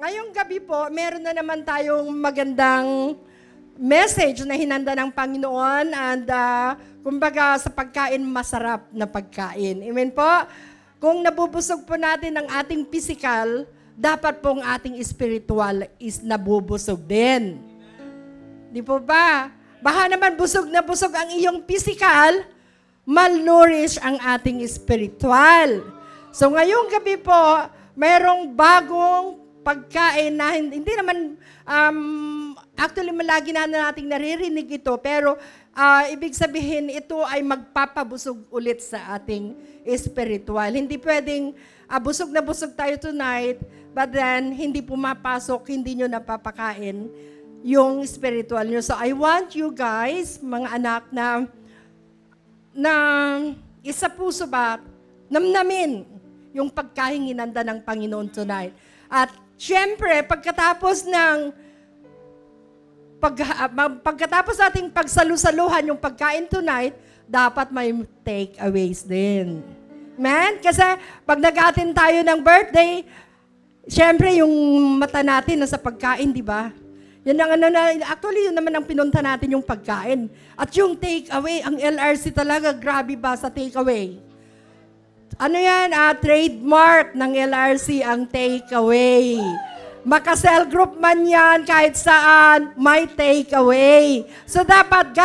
Ngayong gabi po, meron na naman tayong magandang message na hinanda ng Panginoon and kumbaga sa pagkain, masarap na pagkain. Amen po? Kung nabubusog po natin ang ating physical, dapat pong ating spiritual is nabubusog din. Di po ba? Baka naman busog na busog ang iyong physical, malnourished ang ating spiritual. So ngayong gabi po, mayroong bagong pagkain na hindi naman, actually malagi na nating naririnig ito, pero ibig sabihin ito ay magpapabusog ulit sa ating spiritual. Hindi pwedeng busog na busog tayo tonight, but then hindi pumapasok, hindi nyo napapakain yung spiritual nyo. So I want you guys, mga anak, na isa puso ba, namnamin yung pagkahinginanda ng Panginoon tonight. At syempre, pagkatapos ating pagsalusaluhan yung pagkain tonight, dapat may takeaways din. Amen? Kasi pag nag-atin tayo ng birthday, syempre yung mata natin nasa pagkain, di ba? Yan ang actually yun naman ang pinunta natin yung pagkain. At yung takeaway, ang LRC talaga, grabe ba sa takeaway? Ano yan? Trademark ng LRC ang takeaway. Maka-cell group man yan, kahit saan, may takeaway. So dapat,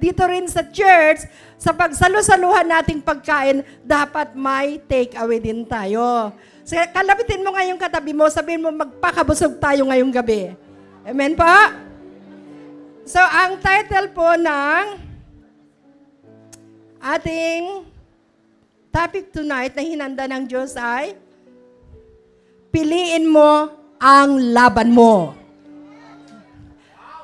dito rin sa church, sa pagsalusaluhan nating pagkain, dapat may takeaway din tayo. So, kalabitin mo ngayong katabi mo, sabihin mo, magpakabusog tayo ngayong gabi. Amen po? So, ang title po ng ating topic tonight na hinanda ng Diyos ay piliin mo ang laban mo.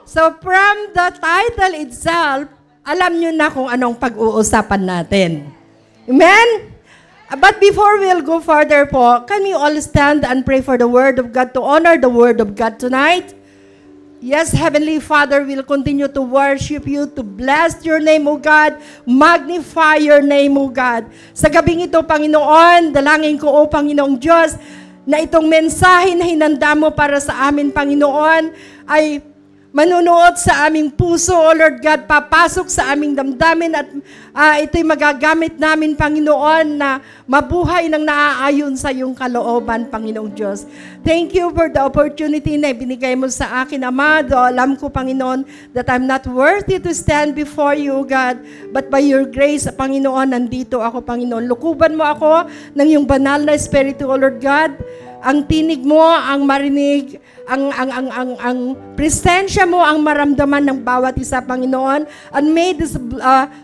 So from the title itself, alam nyo na kung anong pag-uusapan natin. Amen? But before we'll go further po, can we all stand and pray for the Word of God, to honor the Word of God tonight? Yes, Heavenly Father, we'll continue to worship you, to bless your name, O God, magnify your name, O God. Sa gabing ito, Panginoon, dalangin ko, O Panginoong Diyos, na itong mensahe na hinanda mo para sa amin, Panginoon, ay manunuot sa aming puso, O Lord God, papasok sa aming damdamin at ito'y magagamit namin, Panginoon, na mabuhay ng naaayon sa iyong kalooban, Panginoong Diyos. Thank you for the opportunity na binigay mo sa akin, Ama. Alam ko, Panginoon, that I'm not worthy to stand before you, God, but by your grace, Panginoon, nandito ako, Panginoon. Lukuban mo ako ng iyong banal na Espiritu, O Lord God. Ang tinig mo, ang marinig, ang presensya mo, ang maramdaman ng bawat isa, Panginoon. And may this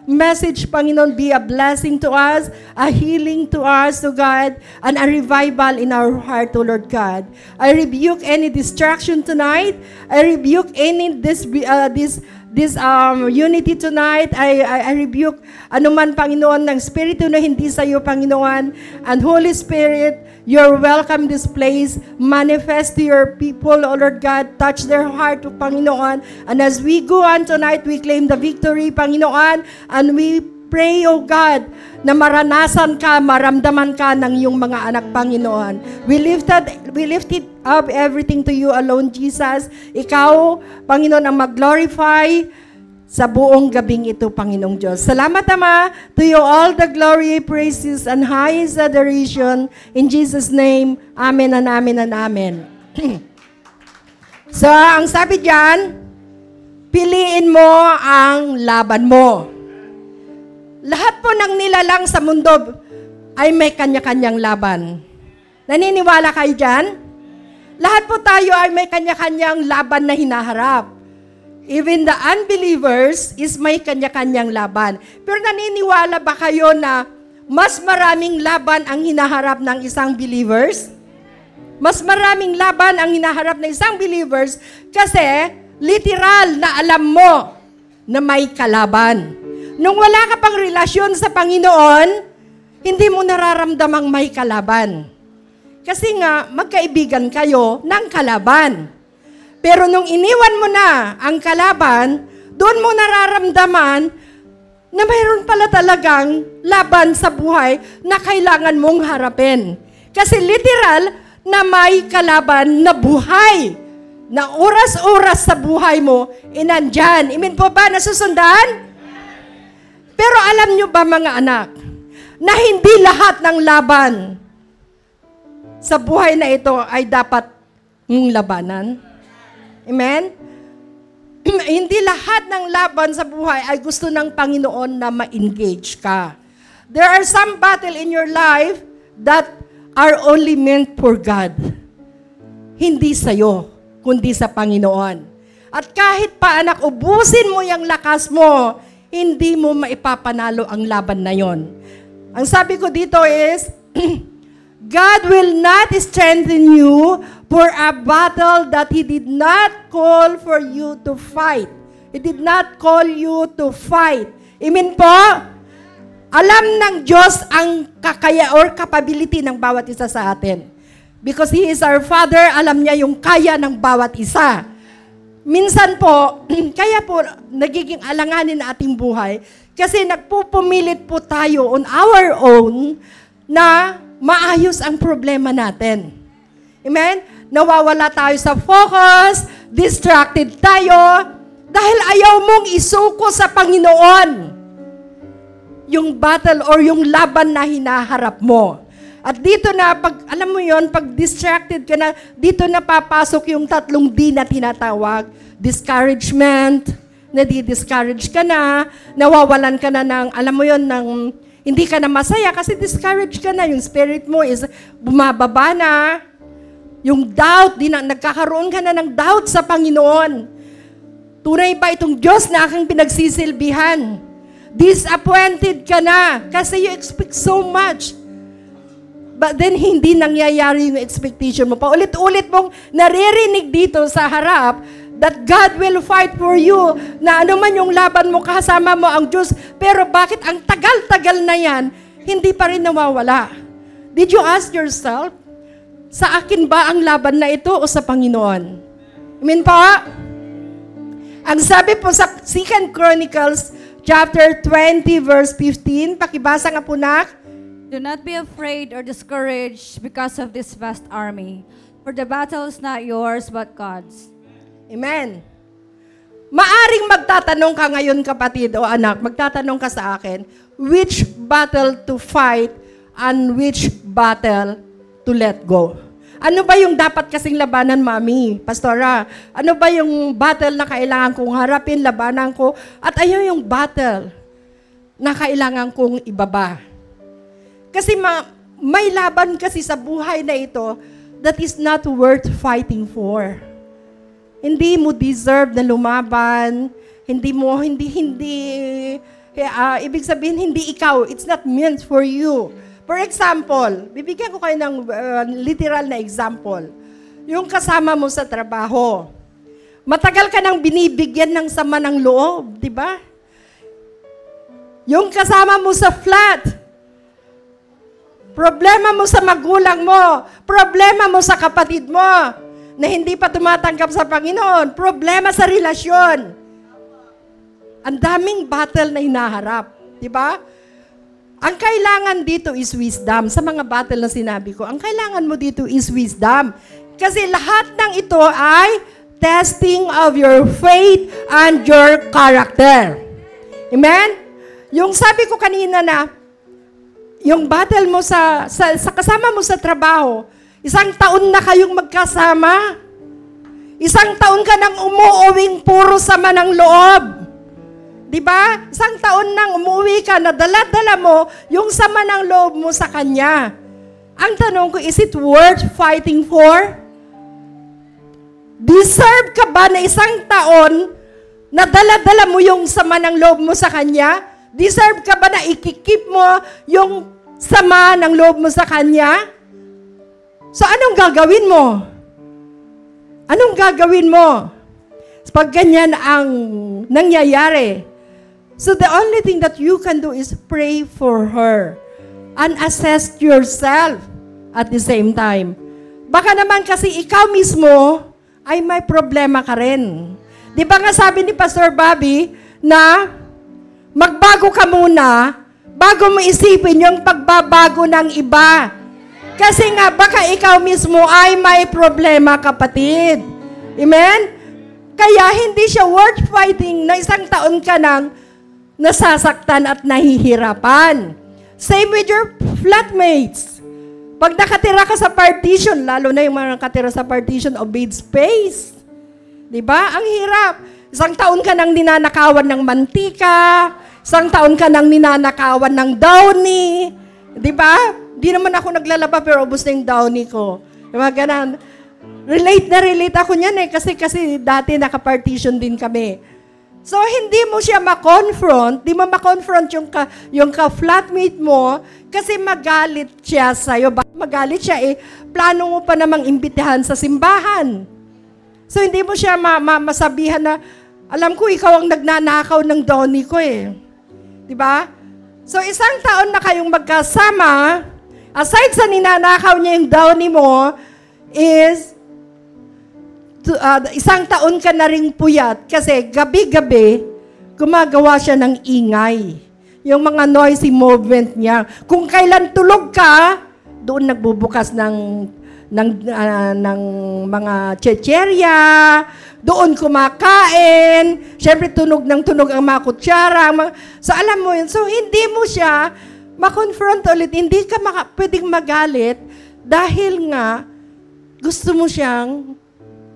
message, Panginoon, be a blessing to us, a healing to us, to God, and a revival in our heart, O Lord God. I rebuke any distraction tonight. I rebuke any this unity tonight. I rebuke anuman, Panginoon, ng Espiritu na hindi sa iyo, Panginoon. And Holy Spirit, you're welcome this place. Manifest to your people, O Lord God. Touch their heart, O Panginoon. And as we go on tonight, we claim the victory, Panginoon. And we pray, O God, na maranasan ka, maramdaman ka ng iyong mga anak, Panginoon. We lift it up everything to you alone, Jesus. Ikaw, Panginoon, ang mag-glorify sa buong gabing ito, Panginoong Diyos. Salamat, Ama. To you all the glory, praises, and highest adoration. In Jesus' name, Amen and Amen and Amen. So, ang sabi diyan, piliin mo ang laban mo. Lahat po ng nilalang sa mundo ay may kanya-kanyang laban. Naniniwala kayo dyan? Lahat po tayo ay may kanya-kanyang laban na hinaharap. Even the unbelievers is may kanya-kanyang laban. Pero naniniwala ba kayo na mas maraming laban ang hinaharap ng isang believers? Mas maraming laban ang hinaharap ng isang believers kasi literal na alam mo na may kalaban. Nung wala ka pang relasyon sa Panginoon, hindi mo nararamdamang may kalaban. Kasi nga, magkaibigan kayo ng kalaban. Pero nung iniwan mo na ang kalaban, doon mo nararamdaman na mayroon pala talagang laban sa buhay na kailangan mong harapin. Kasi literal, na may kalaban na buhay, na oras-oras sa buhay mo, inandyan. Amen po ba? Nasusundan? Pero alam nyo ba mga anak, na hindi lahat ng laban sa buhay na ito ay dapat mong labanan? Amen? Hindi lahat ng laban sa buhay ay gusto ng Panginoon na ma-engage ka. There are some battle in your life that are only meant for God. Hindi sa'yo, kundi sa Panginoon. At kahit pa anak, ubusin mo yung lakas mo, hindi mo maipapanalo ang laban na yon. Ang sabi ko dito is, God will not strengthen you for a battle that He did not call for you to fight. He did not call you to fight. Amen po? Alam ng Diyos ang kakaya or capability ng bawat isa sa atin. Because He is our Father, alam niya yung kaya ng bawat isa. Minsan po, kaya po nagiging alanganin na ating buhay kasi nagpupumilit po tayo on our own na maayos ang problema natin. Amen? Nawawala tayo sa focus, distracted tayo, dahil ayaw mong isuko sa Panginoon yung battle or yung laban na hinaharap mo. At dito na, alam mo yon, pag distracted ka na, dito na papasok yung 3 D na tinatawag. Discouragement, nadi-discourage ka na, nawawalan ka na ng, alam mo yon, ng, hindi ka na masaya kasi discouraged ka na, yung spirit mo is bumababa na, yung doubt, nagkakaroon ka na ng doubt sa Panginoon. Tunay ba itong Diyos na aking pinagsisilbihan? Disappointed ka na kasi you expect so much. But then, hindi nangyayari yung expectation mo. Paulit-ulit mong naririnig dito sa harap that God will fight for you, na ano man yung laban mo, kasama mo ang Diyos. Pero bakit ang tagal-tagal na yan, hindi pa rin nawawala? Did you ask yourself, sa akin ba ang laban na ito o sa Panginoon? Amen po? Ang sabi po sa 2 Chronicles chapter 20 verse 15, pakibasa nga po na. Do not be afraid or discouraged because of this vast army, for the battle is not yours but God's. Amen. Maaring magtatanong ka ngayon kapatid o anak, magtatanong ka sa akin, which battle to fight and which battle to let go? Ano ba yung dapat kasing labanan, Mami, Pastora? Ano ba yung battle na kailangan kong harapin, labanan ko? At ayun yung battle na kailangan kong ibaba. Kasi may laban kasi sa buhay na ito that is not worth fighting for. Hindi mo deserve na lumaban, ibig sabihin, hindi ikaw, it's not meant for you. For example, bibigyan ko kayo ng literal na example. Yung kasama mo sa trabaho, matagal ka nang binibigyan ng sama ng loob, di ba? Yung kasama mo sa flat, problema mo sa magulang mo, problema mo sa kapatid mo, na hindi pa tumatanggap sa Panginoon, problema sa relasyon. Ang daming battle na hinaharap, di ba? Ang kailangan dito is wisdom. Sa mga battle na sinabi ko, ang kailangan mo dito is wisdom. Kasi lahat ng ito ay testing of your faith and your character. Amen? Yung sabi ko kanina na, yung battle mo sa kasama mo sa trabaho, 1 taon na kayong magkasama. 1 taon ka nang umuuwing puro sama ng loob. Diba? 1 taon nang umuwi ka, nadala-dala mo yung sama ng loob mo sa kanya. Ang tanong ko, is it worth fighting for? Deserve ka ba na 1 taon na dala-dala mo yung sama ng loob mo sa kanya? Deserve ka ba na ikikip mo yung sama ng loob mo sa kanya? So, anong gagawin mo? Anong gagawin mo? Pag ganyan ang nangyayari. So, the only thing that you can do is pray for her and assess yourself at the same time. Baka naman kasi ikaw mismo ay may problema ka rin. Di ba nga sabi ni Pastor Bobby na magbago ka muna bago mo isipin yung pagbabago ng iba. Kasi nga, baka ikaw mismo ay may problema, kapatid. Amen? Kaya hindi siya worth fighting na 1 taon ka nang nasasaktan at nahihirapan. Same with your flatmates. Pag nakatira ka sa partition, lalo na yung mga nakatira sa partition of bed space. Diba? Ang hirap. 1 taon ka nang ninanakawan ng mantika, 1 taon ka nang ninanakawan ng downy. Diba? Di naman ako naglalaba pero ubos na yung downy ko. Diba? Ganun. Relate ako niyan kasi dati naka-partition din kami. So, hindi mo siya ma-confront, di mo ma-confront yung ka-flatmate mo kasi magalit siya sa'yo. Magalit siya plano mo pa namang imbitahan sa simbahan. So, hindi mo siya masabihan na, alam ko, ikaw ang nagnanakaw ng downy ko Diba? So, 1 taon na kayong magkasama, aside sa ninanakaw niya yung downy mo, is 1 taon ka na ring puyat kasi gabi-gabi gumagawa siya ng ingay. Yung mga noisy movement niya. Kung kailan tulog ka, doon nagbubukas ng mga chicherya, doon kumakain, syempre tunog ng tunog ang mga kutsara. So alam mo yun, so hindi mo siya ma-confront ulit, hindi ka pwedeng magalit dahil nga gusto mo siyang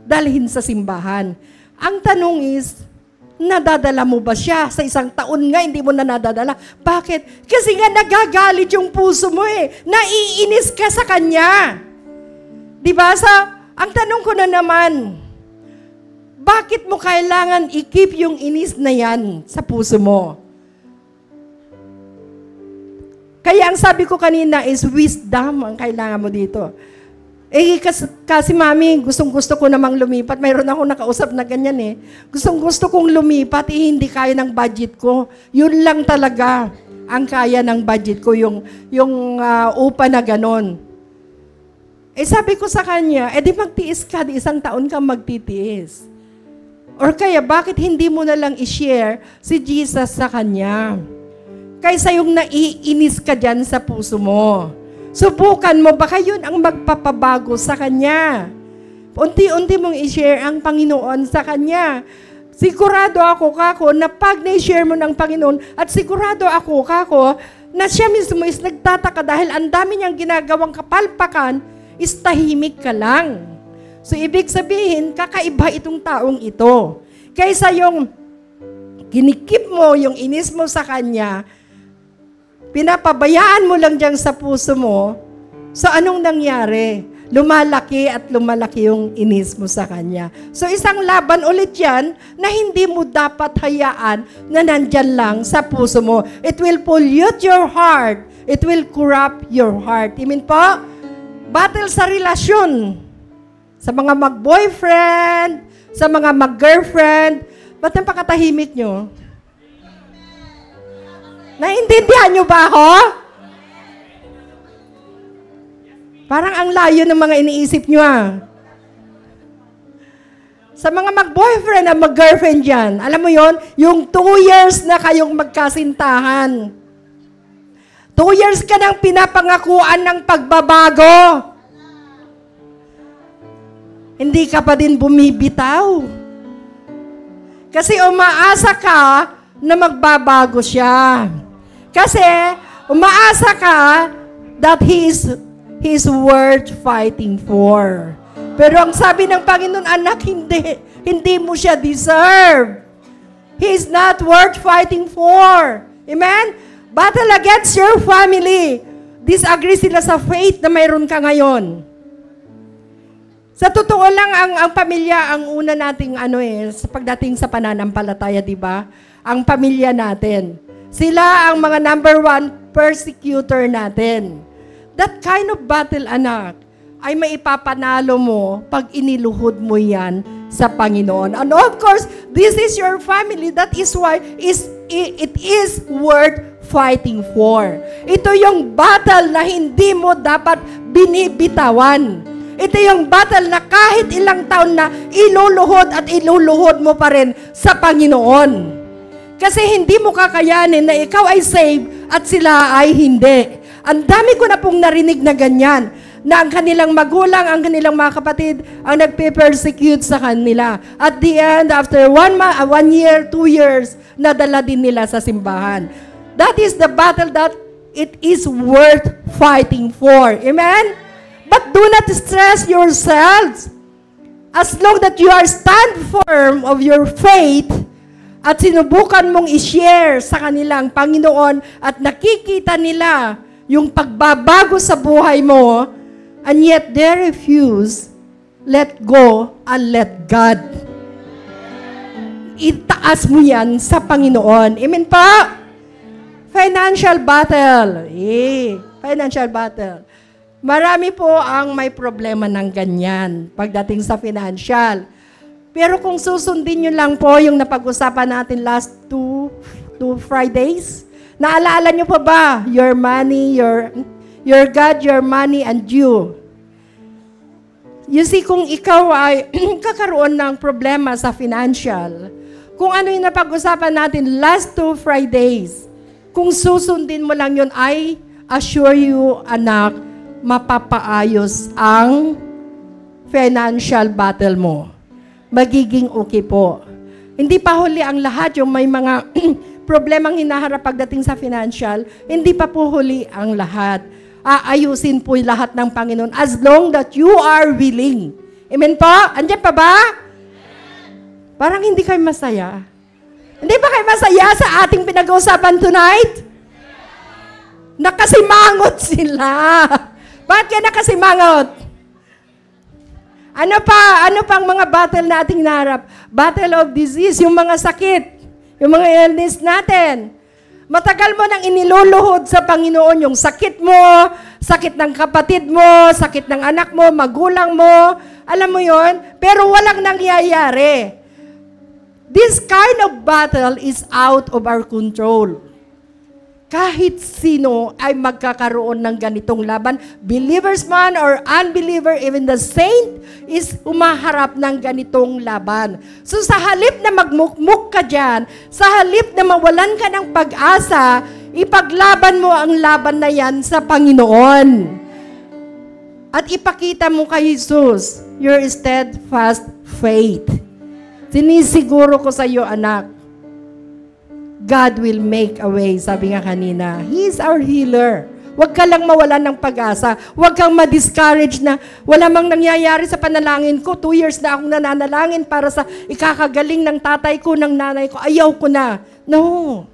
dalhin sa simbahan. Ang tanong is, nadadala mo ba siya? Sa 1 taon nga, hindi mo na nadadala. Bakit? Kasi nga nagagalit yung puso mo Naiinis ka sa kanya. Diba? Ang tanong ko na naman, bakit mo kailangan i-keep yung inis na yan sa puso mo? Kaya ang sabi ko kanina is wisdom ang kailangan mo dito. Kasi mami, gustong-gusto ko namang lumipat. Mayroon ako nakausap na ganyan Gustong-gusto kong lumipat, hindi kaya ng budget ko. Yun lang talaga ang kaya ng budget ko, yung upa na ganon. Sabi ko sa kanya, di magtiis ka, di 1 taon ka magtitiis. Or kaya, bakit hindi mo na lang i-share si Jesus sa kanya? Kaysa yung naiinis ka dyan sa puso mo. Subukan mo, baka yun ang magpapabago sa kanya. Unti-unti mong i-share ang Panginoon sa kanya. Sigurado ako kako na pag na-share mo ng Panginoon at sigurado ako kako na siya mismo is nagtataka dahil ang dami niyang ginagawang kapalpakan is tahimik ka lang. So, ibig sabihin, kakaiba itong taong ito. Kaysa yung kinikip mo, yung inis mo sa kanya, pinapabayaan mo lang dyan sa puso mo, so anong nangyari? Lumalaki at lumalaki yung inis mo sa kanya. So isang laban ulit yan na hindi mo dapat hayaan na nandyan lang sa puso mo. It will pollute your heart. It will corrupt your heart. Amen po? Battle sa relasyon. Sa mga mag-boyfriend, sa mga mag-girlfriend. Ba't ang pakatahimik nyo? Naintindihan nyo ba ako? Parang ang layo ng mga iniisip nyo Sa mga mag-boyfriend at mag-girlfriend dyan, alam mo yon, yung 2 years na kayong magkasintahan. 2 years ka nang pinapangakuan ng pagbabago. Hindi ka pa din bumibitaw. Kasi umaasa ka na magbabago siya. Kasi umaasa ka that He is worth fighting for. Pero ang sabi ng Panginoon, anak, hindi mo siya deserve. He is not worth fighting for. Amen? Battle against your family. Disagree sila sa faith na mayroon ka ngayon. Sa totoo lang, ang pamilya, ang una nating sa pagdating sa pananampalataya, di ba? Ang pamilya natin. Sila ang mga number 1 persecutor natin. That kind of battle, anak, ay maipapanalo mo pag iniluhod mo yan sa Panginoon. And of course, this is your family. That is why it is worth fighting for. Ito yung battle na hindi mo dapat binibitawan. Ito yung battle na kahit ilang taon na iluluhod mo pa rin sa Panginoon. Kasi hindi mo kakayanin na ikaw ay saved at sila ay hindi. Ang dami ko na pong narinig na ganyan. na ang kanilang magulang, ang kanilang mga kapatid, ang nagpe-persecute sa kanila. At the end, after 1 year, 2 years, nadala din nila sa simbahan. That is the battle that it is worth fighting for. Amen? But do not stress yourselves. As long that you are stand firm of your faith, at sinubukan mong i-share sa kanilang Panginoon at nakikita nila yung pagbabago sa buhay mo, and yet they refuse, let go and let God. Itaas mo yan sa Panginoon. Amen pa? Financial battle. Financial battle. Marami po ang may problema ng ganyan pagdating sa financial. Pero kung susundin nyo lang po yung napag-usapan natin last two Fridays, naalala nyo pa ba? Your money, your God, your money, and you. You see, kung ikaw ay kakaroon ng problema sa financial, kung ano yung napag-usapan natin last 2 Fridays, kung susundin mo lang yun, I assure you, anak, mapapaayos ang financial battle mo. Magiging okay po. Hindi pa huli ang lahat, yung may mga problemang hinaharap pagdating sa financial, hindi pa po huli ang lahat. Aayusin po lahat ng Panginoon as long that you are willing. Amen po? Andiyan pa ba? Parang hindi kayo masaya. Hindi ba kayo masaya sa ating pinag-uusapan tonight? Nakasimangot sila. Bakit kayo nakasimangot? Ano pang mga battle nating naharap? Battle of disease, yung mga sakit, yung mga illness natin. Matagal mo nang iniluluhod sa Panginoon yung sakit mo, sakit ng kapatid mo, sakit ng anak mo, magulang mo, alam mo yon, pero walang nangyayari. This kind of battle is out of our control. Kahit sino ay magkakaroon ng ganitong laban, believers man or unbeliever, even the saint is umaharap ng ganitong laban. So sa halip na magmukmuk ka dyan, sa halip na mawalan ka ng pag-asa, ipaglaban mo ang laban na yan sa Panginoon. At ipakita mo kay Jesus your steadfast faith. Sinisiguro ko sa iyo, anak, God will make a way, sabi nga kanina. He is our healer. Huwag ka lang mawalan ng pag-asa. Huwag kang ma-discourage na wala mang nangyayari sa panalangin ko. 2 years na akong nananalangin para sa ikakagaling ng tatay ko, ng nanay ko. Ayaw ko na. No.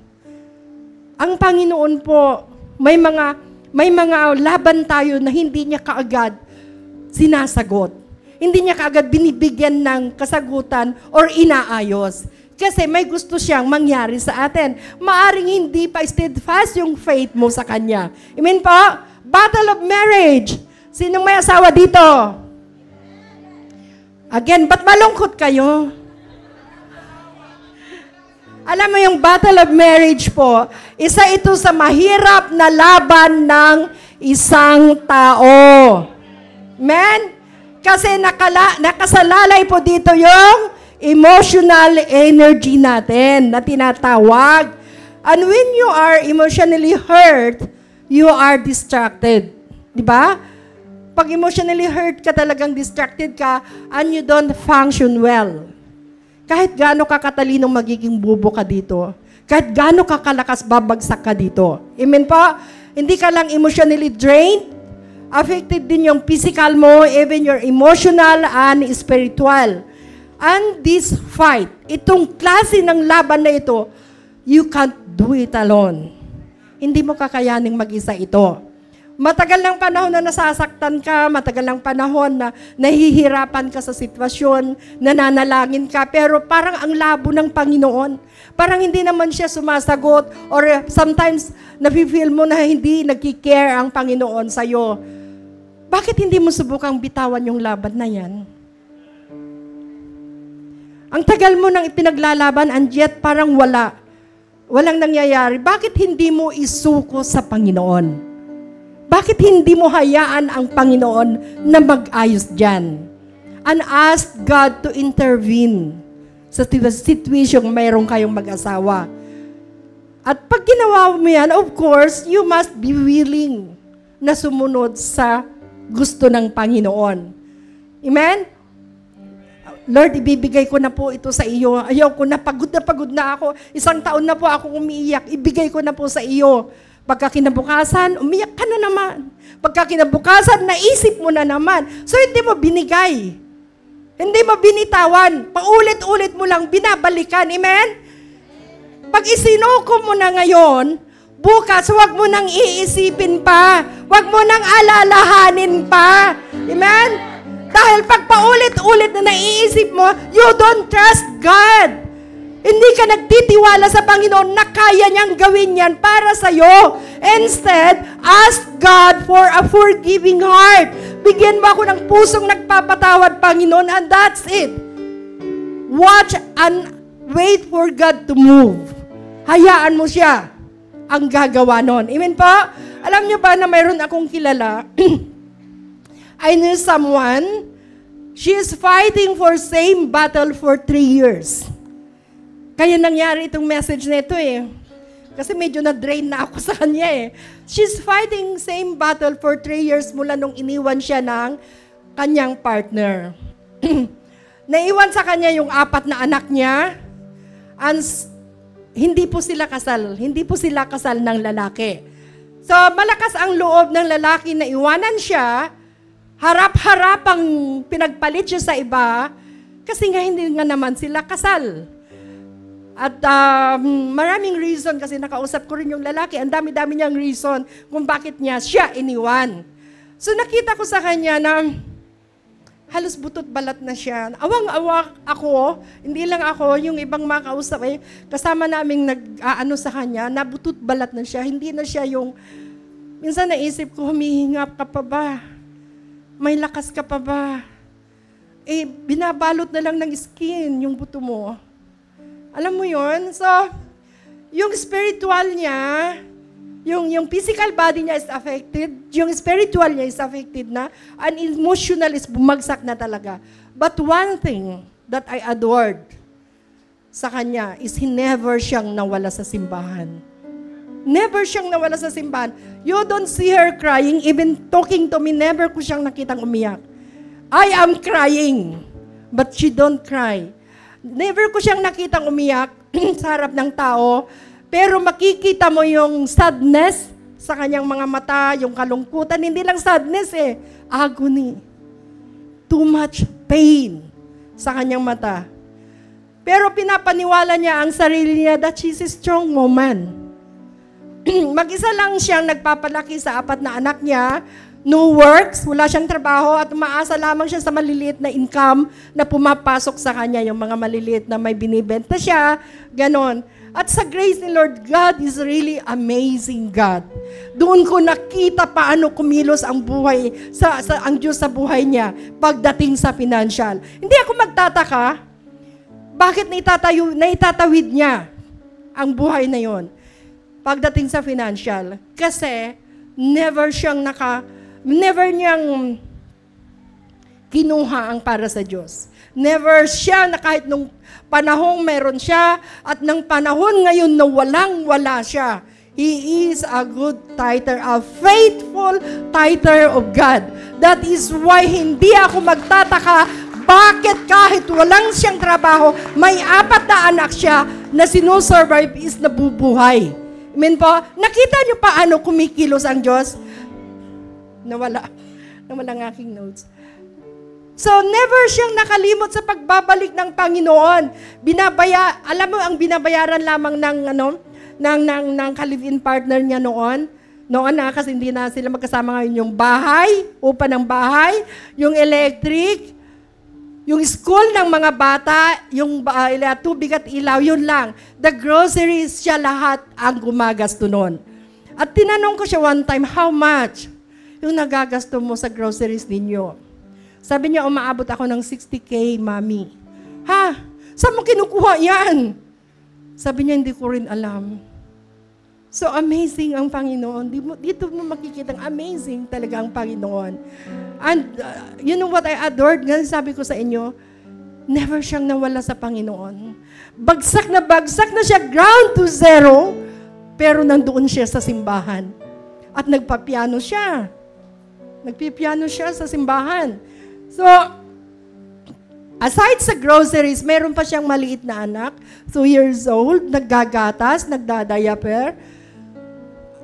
Ang Panginoon po, may mga laban tayo na hindi niya kaagad sinasagot. Hindi niya kaagad binibigyan ng kasagutan or inaayos. Kasi may gusto siyang mangyari sa atin. Maaring hindi pa steadfast yung faith mo sa Kanya. Amen po? Battle of marriage. Sinong may asawa dito? Again, ba't malungkot kayo? Alam mo yung battle of marriage po, isa ito sa mahirap na laban ng isang tao. Amen? Kasi nakasalalay po dito yung emotional energy natin na tinatawag. And when you are emotionally hurt, you are distracted. Diba? Pag emotionally hurt ka, talagang distracted ka, and you don't function well. Kahit gaano ka katalinong magiging bubo ka dito, kahit gaano ka kalakas babagsak ka dito. Amen po? Hindi ka lang emotionally drained, affected din yung physical mo, even your emotional and spiritual. And this fight, itong klase ng laban na ito, you can't do it alone. Hindi mo kakayaning mag-isa ito. Matagal ng panahon na nasasaktan ka, matagal ng panahon na nahihirapan ka sa sitwasyon, nananalangin ka, pero parang ang labo ng Panginoon. Parang hindi naman siya sumasagot, or sometimes nafe-feel mo na hindi nagki-care ang Panginoon sa'yo. Bakit hindi mo subukang bitawan yung laban na yan? Ang tagal mo nang ipinaglalaban, and yet parang walang nangyayari. Bakit hindi mo isuko sa Panginoon? Bakit hindi mo hayaan ang Panginoon na mag-ayos dyan? And ask God to intervene sa situation mayroong kayong mag-asawa. At pag ginawa mo yan, of course, you must be willing na sumunod sa gusto ng Panginoon. Amen? Lord, ibibigay ko na po ito sa iyo. Ayaw ko na, pagod na ako. 1 taon na po ako umiiyak. Ibigay ko na po sa iyo. Pagka kinabukasan, umiyak ka na naman. Pagka kinabukasan, naisip mo na naman. So, hindi mo binigay. Hindi mo binitawan. Paulit-ulit mo lang binabalikan. Amen? Pag isinuko mo na ngayon, bukas, huwag mo nang iisipin pa. Huwag mo nang alalahanin pa. Amen? Dahil pag paulit-ulit na naiisip mo, you don't trust God. Hindi ka nagtitiwala sa Panginoon na kaya niyang gawin yan para sa'yo. Instead, ask God for a forgiving heart. Bigyan mo ako ng pusong nagpapatawad, Panginoon, and that's it. Watch and wait for God to move. Hayaan mo siya ang gagawa nun. Amen po? Alam niyo ba na mayroon akong kilala? I knew someone, she is fighting for same battle for 3 years. Kaya nangyari itong message na ito eh. Kasi medyo na-drain na ako sa kanya eh. She's fighting same battle for 3 years mula nung iniwan siya ng kanyang partner. Naiwan sa kanya yung 4 na anak niya. And hindi po sila kasal. Hindi po sila kasal ng lalaki. So, malakas ang loob ng lalaki na iwanan siya. Harap-harapang pinagpalit siya sa iba. Kasi nga hindi nga naman sila kasal. At maraming reason kasi nakausap ko rin yung lalaki. Ang dami-dami niyang reason kung bakit niya siya iniwan. So nakita ko sa kanya na halos butot balat na siya. Awang-awa ako, hindi lang ako, yung ibang makausap kasama naming nag-aano sa kanya, na butot balat na siya. Hindi na siya yung, minsan naisip ko, humihingap ka pa ba? May lakas ka pa ba? Binabalot na lang ng skin yung buto mo. Alam mo yun? So, yung spiritual niya, yung physical body niya is affected, yung spiritual niya is affected na, and emotional is bumagsak na talaga. But one thing that I adored sa kanya is never siyang nawala sa simbahan. Never siyang nawala sa simbahan. You don't see her crying, even talking to me, never ko siyang nakitang umiyak. I am crying, but she don't cry. Never ko siyang nakitang umiyak sa harap ng tao, pero makikita mo yung sadness sa kanyang mga mata, yung kalungkutan. Hindi lang sadness agony. Too much pain sa kanyang mata. Pero pinapaniwala niya ang sarili niya that she's a strong woman. Mag-isa lang siyang nagpapalaki sa 4 na anak niya. No works, wala siyang trabaho at umaasa lamang siya sa maliliit na income na pumapasok sa kanya, yung mga maliliit na may binibenta siya, ganon. At sa grace ni Lord, God is really amazing God. Doon ko nakita paano kumilos ang buhay, ang Diyos sa buhay niya pagdating sa financial. Hindi ako magtataka, bakit naitatawid niya ang buhay na yon pagdating sa financial. Kasi never niyang kinuha ang para sa Diyos. Never siya na kahit nung panahong meron siya at ng panahon ngayon na walang-wala siya. He is a good tither, a faithful tither of God. That is why hindi ako magtataka bakit kahit walang siyang trabaho, may 4 na anak siya na sinusurvive is nabubuhay. Amen po? Nakita niyo paano kumikilos ang Diyos? Nawala ang aking notes. So, never siyang nakalimot sa pagbabalik ng Panginoon. Alam mo, ang binabayaran lamang ng ka-live-in partner niya noon na kasi hindi na sila magkasama ngayon, yung bahay, upa ng bahay, yung electric, yung school ng mga bata, yung tubig at ilaw, yun lang. The groceries, siya lahat ang gumagasto noon. At tinanong ko siya one time, how much yung nagagasto mo sa groceries ninyo? Sabi niya, umaabot ako ng 60K, Mami. Ha? Saan mo kinukuha yan? Sabi niya, hindi ko rin alam. So amazing ang Panginoon. Dito mo makikita ang amazing talaga ang Panginoon. And you know what I adored? Ngayon sabi ko sa inyo, never siyang nawala sa Panginoon. Bagsak na siya, ground to zero, pero nandoon siya sa simbahan. At nagpapiano siya. Nagpipiano siya sa simbahan. So, aside sa groceries, meron pa siyang maliit na anak, 2 years old, naggagatas, nagdadayaper.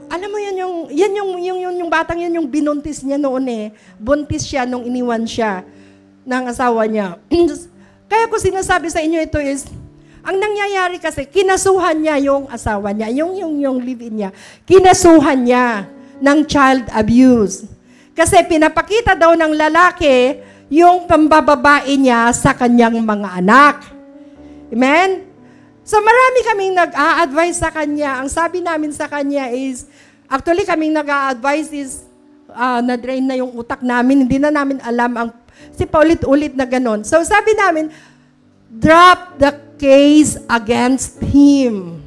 Alam mo yung batang yan yung binuntis niya noon eh. Buntis siya nung iniwan siya ng asawa niya. Kaya ko sinasabi sa inyo ito is, ang nangyayari kasi, kinasuhan niya yung asawa niya, yung live-in niya. Kinasuhan niya ng child abuse. Kasi pinapakita daw ng lalaki yung pambababae niya sa kanyang mga anak. Amen? So marami kaming nag-a-advise sa kanya. Ang sabi namin sa kanya is, actually kaming nag-a-advise is, na-drain na yung utak namin. Hindi na namin alam si paulit-ulit na ganon. So sabi namin, drop the case against him.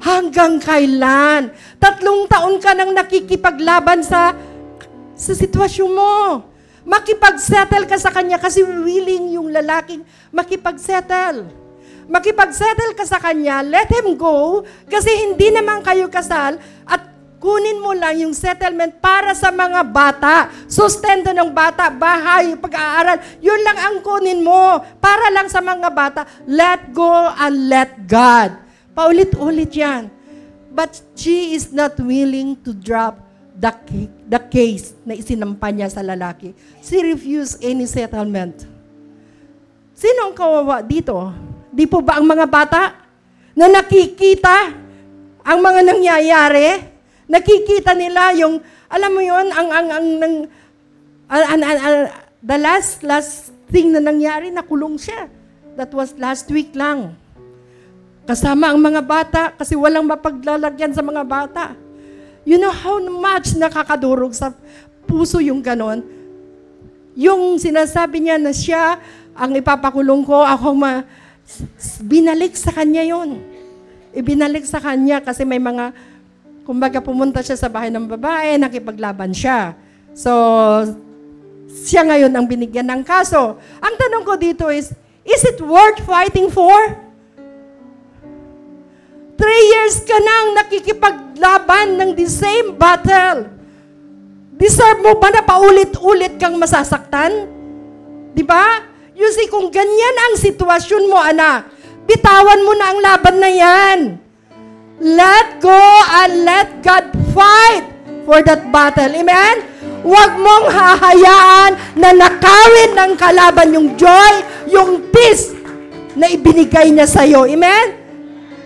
Hanggang kailan? 3 taon ka nang nakikipaglaban sa sitwasyon mo. Makipagsettle ka sa kanya kasi willing yung lalaking makipagsettle. Makipagsettle ka sa kanya, let him go kasi hindi naman kayo kasal at kunin mo lang yung settlement para sa mga bata. Sustento ng bata, bahay, pag-aaral, yun lang ang kunin mo para lang sa mga bata. Let go and let God. Paulit-ulit yan. But she is not willing to drop the case na isinampa niya sa lalaki. She refused any settlement. Sino ang kawawa dito? Di po ba ang mga bata na nakikita ang mga nangyayari? Nakikita nila yung, alam mo yun, the last thing na nangyari, nakulong siya. That was last week lang. Kasama ang mga bata kasi walang mapaglalagyan sa mga bata. You know how much nakakadurog sa puso yung ganon? Yung sinasabi niya na siya ang ipapakulong ko, binalik sa kanya yon. Ibinalik sa kanya kasi may mga, kumbaga pumunta siya sa bahay ng babae, nakipaglaban siya. So, siya ngayon ang binigyan ng kaso. Ang tanong ko dito is it worth fighting for? 3 years ka nang nakikipaglaban ng the same battle. Deserve mo ba na paulit-ulit kang masasaktan? Di ba? You see, kung ganyan ang sitwasyon mo, anak, bitawan mo na ang laban na yan. Let go and let God fight for that battle. Amen? Huwag mong hahayaan na nakawin ng kalaban yung joy, yung peace na ibinigay niya sa'yo. Amen?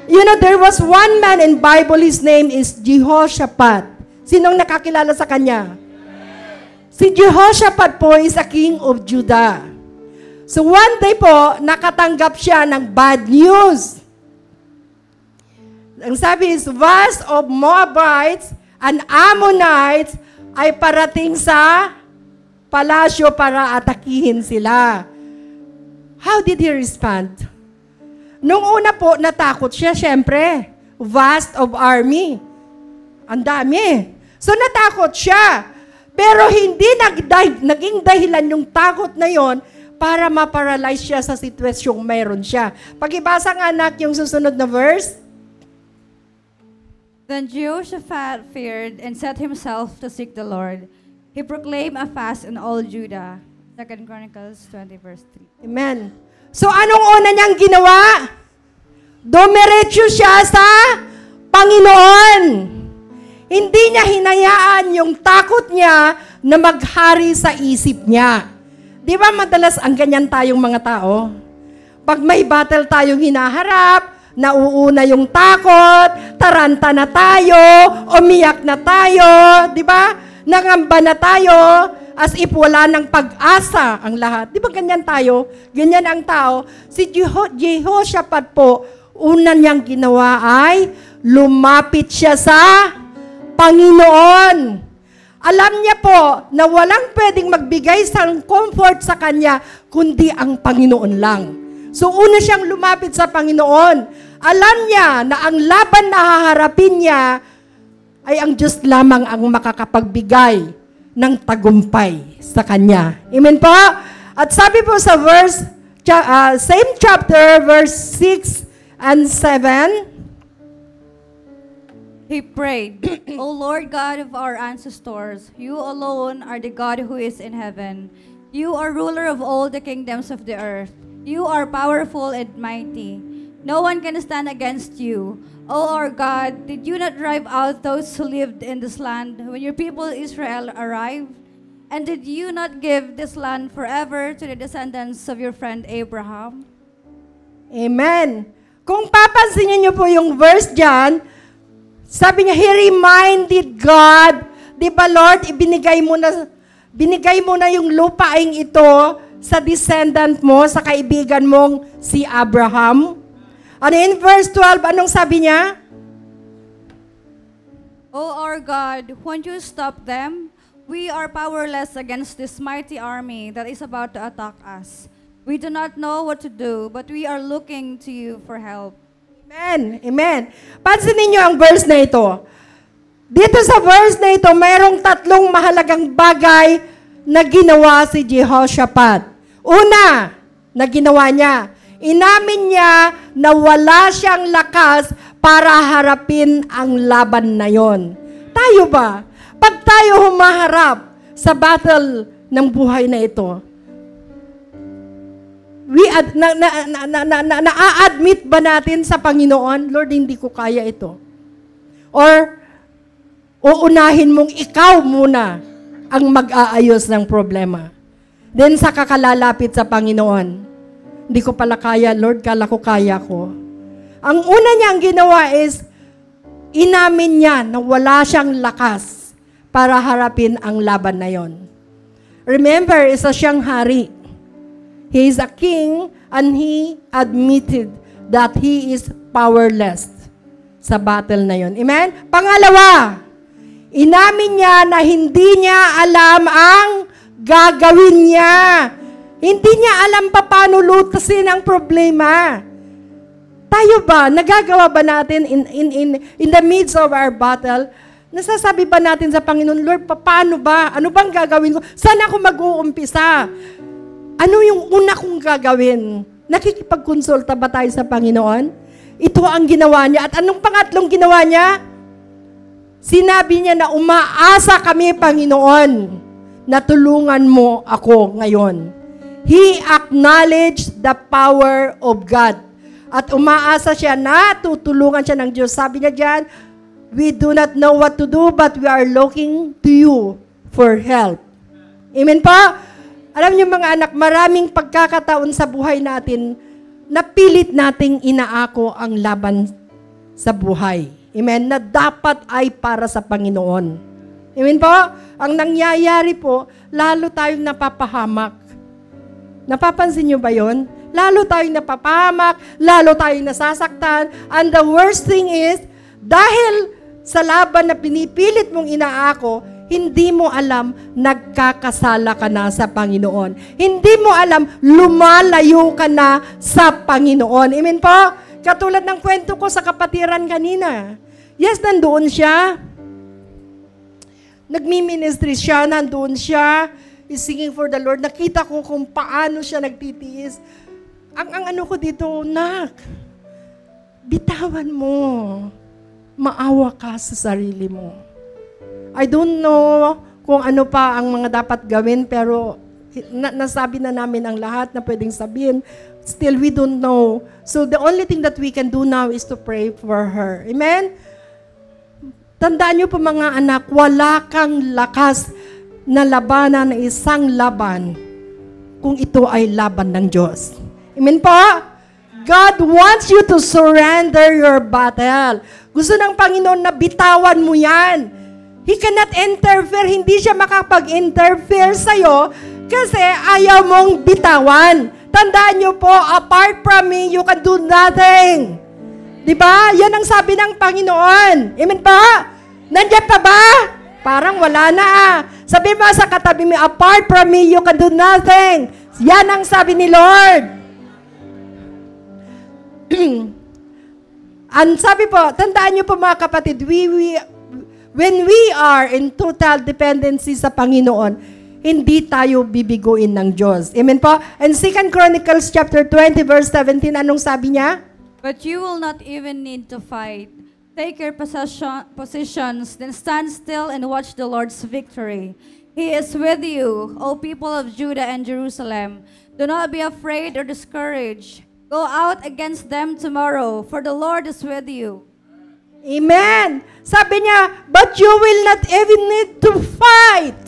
You know, there was one man in Bible, his name is Jehoshaphat. Sinong nakakilala sa kanya? Si Jehoshaphat po is a king of Judah. So one day po, nakatanggap siya ng bad news. Ang sabi is, vast of Moabites and Ammonites ay parating sa palasyo para atakihin sila. How did he respond? Nung una po, natakot siya, syempre. Vast of army. Ang dami. So, natakot siya. Pero hindi naging dahilan yung takot na yon para ma-paralyze siya sa sitwasyong mayroon siya. Pag-ibasa nga, anak, yung susunod na verse. Then Jehoshaphat feared and set himself to seek the Lord. He proclaimed a fast in all Judah. 2 Chronicles 20 verse 3. Amen. So, anong una niyang ginawa? Dumiretso siya sa Panginoon. Hindi niya hinayaan yung takot niya na maghari sa isip niya. Di ba madalas ang ganyan tayong mga tao? Pag may battle tayong hinaharap, nauuna yung takot, taranta na tayo, umiyak na tayo, di ba? Nangamba na tayo, as if wala ng pag-asa ang lahat. Di ba ganyan tayo? Ganyan ang tao. Si Jehoshaphat po, una niyang ginawa ay lumapit siya sa Panginoon. Alam niya po na walang pwedeng magbigay ng comfort sa kanya kundi ang Panginoon lang. So una siyang lumapit sa Panginoon. Alam niya na ang laban na haharapin niya ay ang Diyos lamang ang makakapagbigay ng tagumpay sa kanya. Amen po? At sabi po sa verse, same chapter, verse 6 and 7, He prayed, O Lord God of our ancestors, you alone are the God who is in heaven. You are ruler of all the kingdoms of the earth. You are powerful and mighty. No one can stand against you. O our God, did you not drive out those who lived in this land when your people Israel arrived? And did you not give this land forever to the descendants of your friend Abraham? Amen. Kung papansinin niyo po yung verse dyan, sabi niya, He reminded God, di ba Lord, binigay mo na yung lupaing ito sa descendant mo, sa kaibigan mong si Abraham. And in verse 12, anong sabi niya? O our God, won't you stop them? We are powerless against this mighty army that is about to attack us. We do not know what to do, but we are looking to you for help. Amen. Amen. Pansinin niyo ang verse na ito. Dito sa verse na ito, mayroong tatlong mahalagang bagay na ginawa si Jehoshaphat. Una, na ginawa niya, inamin niya na wala siyang lakas para harapin ang laban na yon. Tayo ba? Pag tayo humaharap sa battle ng buhay na ito, na-admit ba natin sa Panginoon, Lord, hindi ko kaya ito? Or, uunahin mong ikaw muna ang mag-aayos ng problema. Then, sa kakalalapit sa Panginoon, hindi ko pala kaya, Lord, kala ko kaya ko. Ang una niyang ginawa is, inamin niya na wala siyang lakas para harapin ang laban na yon. Remember, isa siyang hari. He is a king and he admitted that he is powerless sa battle na yon. Amen? Pangalawa, inamin niya na hindi niya alam ang gagawin niya. Hindi niya alam paano lutasin ang problema. Tayo ba, nagagawa ba natin in the midst of our battle, nasasabi ba natin sa Panginoon, Lord, paano ba? Ano bang gagawin ko? Saan ako mag-uumpisa? Ano yung una kong gagawin? Nakikipagkonsulta ba tayo sa Panginoon? Ito ang ginawa niya. At anong pangatlong ginawa niya? Sinabi niya na umaasa kami, Panginoon, na tulungan mo ako ngayon. He acknowledged the power of God. At umaasa siya na tutulungan siya ng Diyos. Sabi niya dyan, we do not know what to do, but we are looking to you for help. Amen po? Alam niyo mga anak, maraming pagkakataon sa buhay natin na pilit nating inaako ang laban sa buhay. Amen? Na dapat ay para sa Panginoon. Amen po? Ang nangyayari po, lalo tayong napapahamak. Napapansin niyo ba yon? Lalo tayong napapahamak, lalo tayong nasasaktan. And the worst thing is, dahil sa laban na pinipilit mong inaako, hindi mo alam, nagkakasala ka na sa Panginoon. Hindi mo alam, lumalayo ka na sa Panginoon. Amen po? Katulad ng kwento ko sa kapatiran kanina. Yes, nandoon siya. Nagmi-ministry siya, nandoon siya. Is singing for the Lord. Nakita ko kung paano siya nagtitiis. Ang ano ko dito, nak, bitawan mo. Maawa ka sa sarili mo. I don't know kung ano pa ang mga dapat gawin, pero nasabi na namin ang lahat na pwedeng sabihin. Still, we don't know. So, the only thing that we can do now is to pray for her. Amen? Tandaan niyo po mga anak, wala kang lakas na labanan na isang laban kung ito ay laban ng Diyos. Amen po? God wants you to surrender your battle. Gusto ng Panginoon na bitawan mo yan. He cannot interfere. Hindi siya makapag-interfere sa'yo kasi ayaw mong bitawan. Tandaan niyo po, apart from me, you can do nothing. Diba? Yan ang sabi ng Panginoon. Amen ba? Nandiyan pa ba? Parang wala na Sabi mo sa katabi mo, apart from me, you can do nothing. Yan ang sabi ni Lord. Ang sabi po, tandaan niyo po mga kapatid, when we are in total dependency sa Panginoon, hindi tayo bibiguin ng Diyos. Amen po? And 2 Chronicles chapter 20 verse 17, anong sabi niya? But you will not even need to fight. Take your positions, then stand still and watch the Lord's victory. He is with you, O people of Judah and Jerusalem. Do not be afraid or discouraged. Go out against them tomorrow, for the Lord is with you. Amen. Sabi niya, but you will not even need to fight.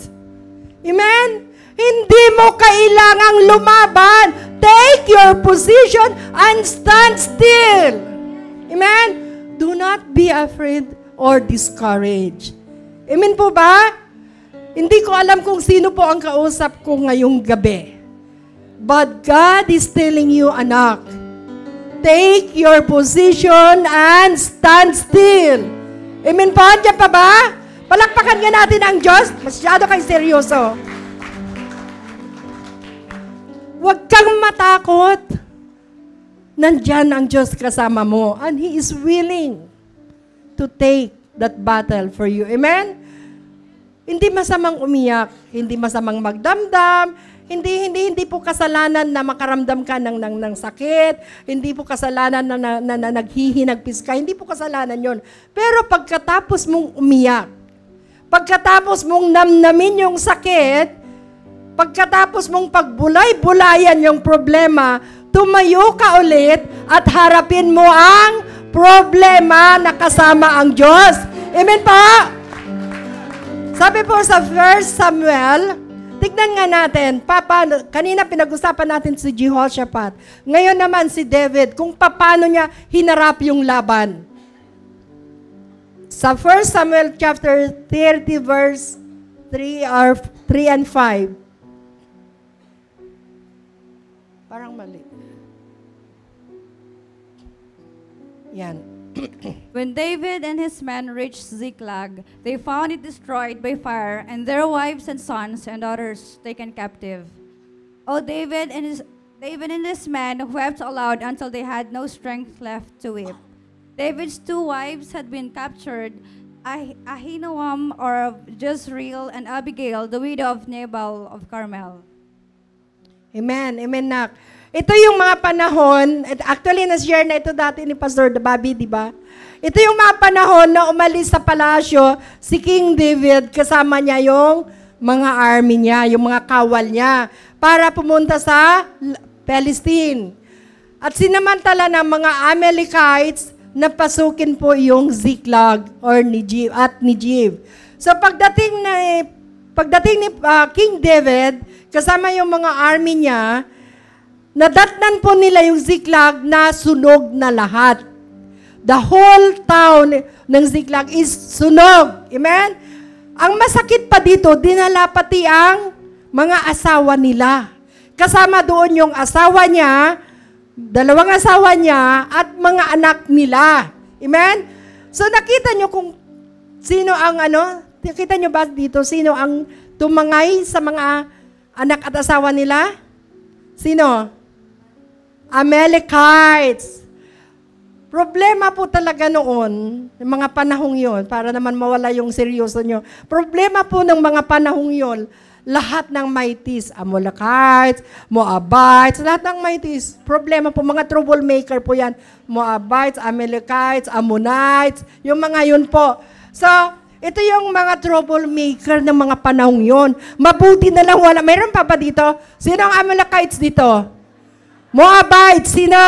Amen. Hindi mo kailangang lumaban. Take your position and stand still. Amen. Do not be afraid or discouraged. Amen po ba? Hindi ko alam kung sino po ang kausap ko ngayong gabi. But God is telling you, anak, take your position and stand still. Amen po? Diyan pa ba? Palakpakan nga natin ang Diyos. Masyado kayo seryoso. Huwag kang matakot. Nandyan ang Diyos kasama mo. And He is willing to take that battle for you. Amen? Hindi masamang umiyak. Hindi masamang magdamdam. Hindi po kasalanan na makaramdam ka ng sakit. Hindi po kasalanan na naghihinagpis ka. Hindi po kasalanan yon. Pero pagkatapos mong umiyak, pagkatapos mong namnamin yung sakit, pagkatapos mong pagbulay-bulayan yung problema, tumayo ka ulit at harapin mo ang problema na kasama ang Diyos. Amen po? Sabi po sa 1 Samuel, tignan nga natin, kanina pinag-usapan natin si Jehoshaphat. Ngayon naman si David, kung paano niya hinarap yung laban. Sa 1 Samuel chapter 30 verse 3 and 5. Parang mali. Yan. When David and his men reached Ziklag, they found it destroyed by fire, and their wives and sons and daughters taken captive. O David and his men wept aloud until they had no strength left to weep. David's two wives had been captured, Ahinoam of Jezreel and Abigail, the widow of Nabal of Carmel. Amen. Amen, nak. Ito yung mga panahon, actually, na-share na ito dati ni Pastor Bobby, di ba? Ito yung mga panahon na umalis sa palasyo si King David, kasama niya yung mga army niya, yung mga kawal niya, para pumunta sa Palestine. At sinamantala ng mga Amalekites na pasukin po yung Ziklag or Negev. So pagdating ni King David, kasama yung mga army niya, nadatnan po nila yung Ziklag na sunog na lahat. The whole town ng Ziklag is sunog. Amen? Ang masakit pa dito, dinala pati ang mga asawa nila. Kasama doon yung asawa niya, dalawang asawa niya, at mga anak nila. Amen? So nakita nyo kung sino ang nakita nyo ba dito, sino ang tumangay sa mga anak at asawa nila? Sino? Amalekites. Problema po talaga noon, ng mga panahong yon, para naman mawala yung seryoso nyo. Problema po ng mga panahong yon, lahat ng mighties, Amalekites, Moabites, lahat ng mighties, problema po, mga troublemaker po yan. Moabites, Amalekites, Ammonites, yung mga yun po. So, ito yung mga troublemaker ng mga panahong yon. Mabuti na lang wala. Mayroon pa ba dito? Sino ang Amalekites dito? Moabites, sino?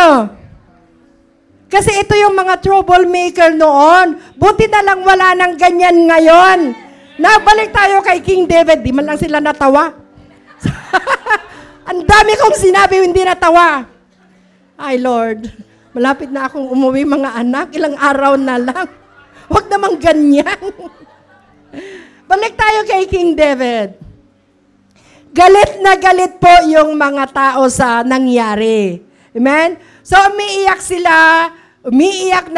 Kasi ito yung mga troublemaker noon. Buti na lang wala nang ganyan ngayon. Nabalik tayo kay King David, di man lang sila natawa. Ang dami kong sinabi, hindi natawa. Ay Lord, malapit na akong umuwi mga anak, ilang araw na lang. Huwag namang ganyan. Balik tayo kay King David. Galit na galit po yung mga tao sa nangyari. Amen? So, umiiyak sila, umiiyak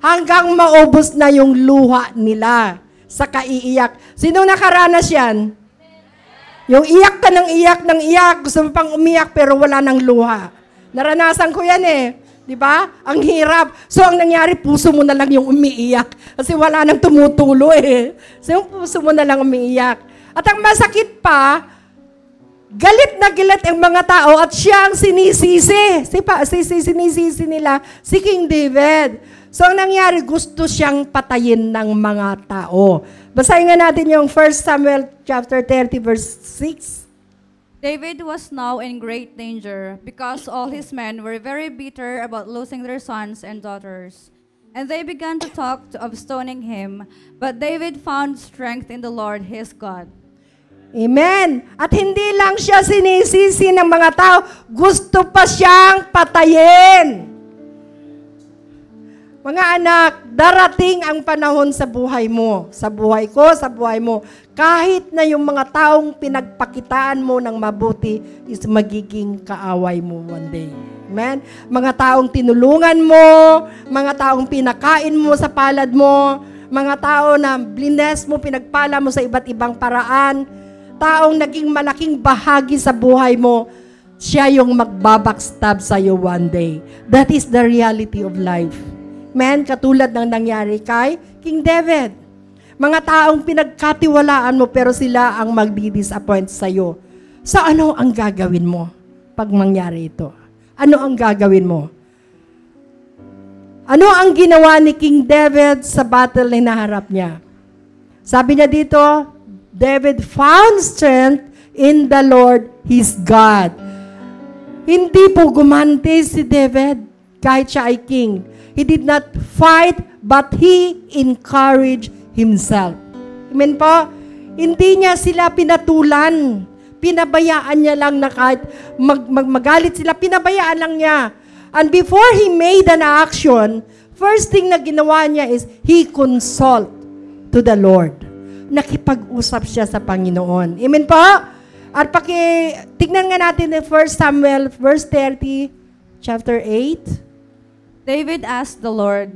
hanggang maubos na yung luha nila sa kaiiyak. Sinong nakaranas yan? Yung iyak ka ng iyak, gusto mo pang umiyak pero wala ng luha. Naranasan ko yan eh. Di ba? Ang hirap. So, ang nangyari, puso mo na lang yung umiiyak. Kasi wala nang tumutulo eh. So, yung puso mo na lang umiiyak. At ang masakit pa, Galit na galit ang mga tao at siya ang sinisisi. Sinisisi nila si King David. So, ang nangyari, gusto siyang patayin ng mga tao. Basahin nga natin yung 1 Samuel chapter 30, verse 6. David was now in great danger because all his men were very bitter about losing their sons and daughters. And they began to talk of stoning him, but David found strength in the Lord his God. Amen. At hindi lang siya sinisisi ng mga tao, gusto pa siyang patayin. Mga anak, darating ang panahon sa buhay mo, sa buhay ko, sa buhay mo. Kahit na yung mga taong pinagpakitaan mo ng mabuti is magiging kaaway mo one day. Amen? Mga taong tinulungan mo, mga taong pinakain mo sa palad mo, mga tao na blines mo, pinagpala mo sa iba't ibang paraan, taong naging malaking bahagi sa buhay mo, siya yung magbabackstab sa iyo one day. That is the reality of life. Man, katulad ng nangyari kay King David. Mga taong pinagkatiwalaan mo pero sila ang magdi-disappoint sa iyo. So ano ang gagawin mo pag mangyari ito? Ano ang gagawin mo? Ano ang ginawa ni King David sa battle na hinaharap niya? Sabi niya dito, David found strength in the Lord his God. Hindi po gumanti si David kahit siya ay king. He did not fight, but he encouraged himself. Amen po? Hindi niya sila pinatulan. Pinabayaan niya lang na kahit magalit sila, pinabayaan lang niya. And before he made an action, first thing na ginawa niya is, he consult to the Lord. Nakipag-usap siya sa Panginoon. Amen po? At tignan nga natin in 1 Samuel, verse 30, chapter 8. David asked the Lord,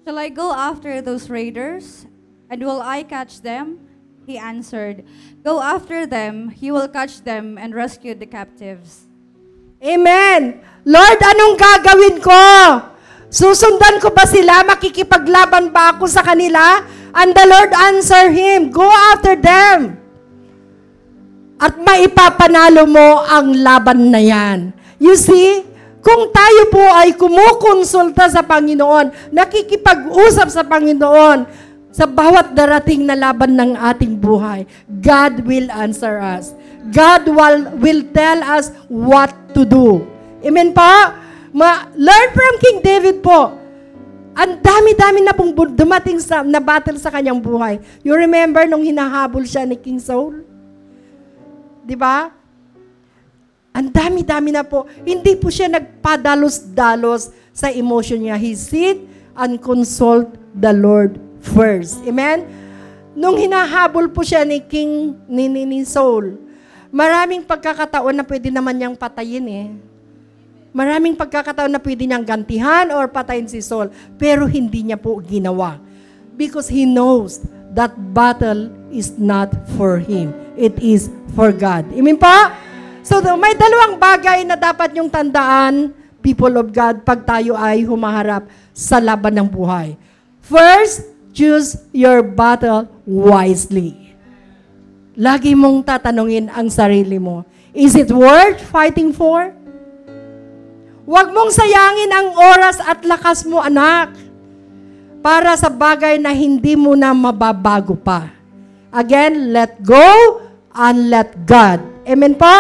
"Shall I go after those raiders? And will I catch them?" He answered, "Go after them, you will catch them and rescue the captives." Amen! Lord, anong gagawin ko? Susundan ko ba sila? Makikipaglaban ba ako sa kanila? And the Lord answered him, "Go after them." At maipapanalo mo ang laban na yan. You see, kung tayo po ay kumukonsulta sa Panginoon, nakikipag-usap sa Panginoon, sa bawat darating na laban ng ating buhay, God will answer us. God will tell us what to do. Amen po? Learn from King David po. Ang dami-dami na pong dumating na battle sa kanyang buhay. You remember nung hinahabol siya ni King Saul? Di ba? Ang dami-dami na po. Hindi po siya nagpadalos-dalos sa emotion niya. He sit and consult the Lord first. Amen? Nung hinahabol po siya ni Saul, maraming pagkakataon na pwede naman niyang patayin eh. Maraming pagkakataon na pwede niyang gantihan or patayin si Saul. Pero hindi niya po ginawa. Because he knows that battle is not for him. It is for God. Amen po? So, may dalawang bagay na dapat niyong tandaan, people of God, pag tayo ay humaharap sa laban ng buhay. First, choose your battle wisely. Lagi mong tatanungin ang sarili mo, is it worth fighting for? Huwag mong sayangin ang oras at lakas mo, anak, para sa bagay na hindi mo na mababago pa. Again, let go and let God. Amen po?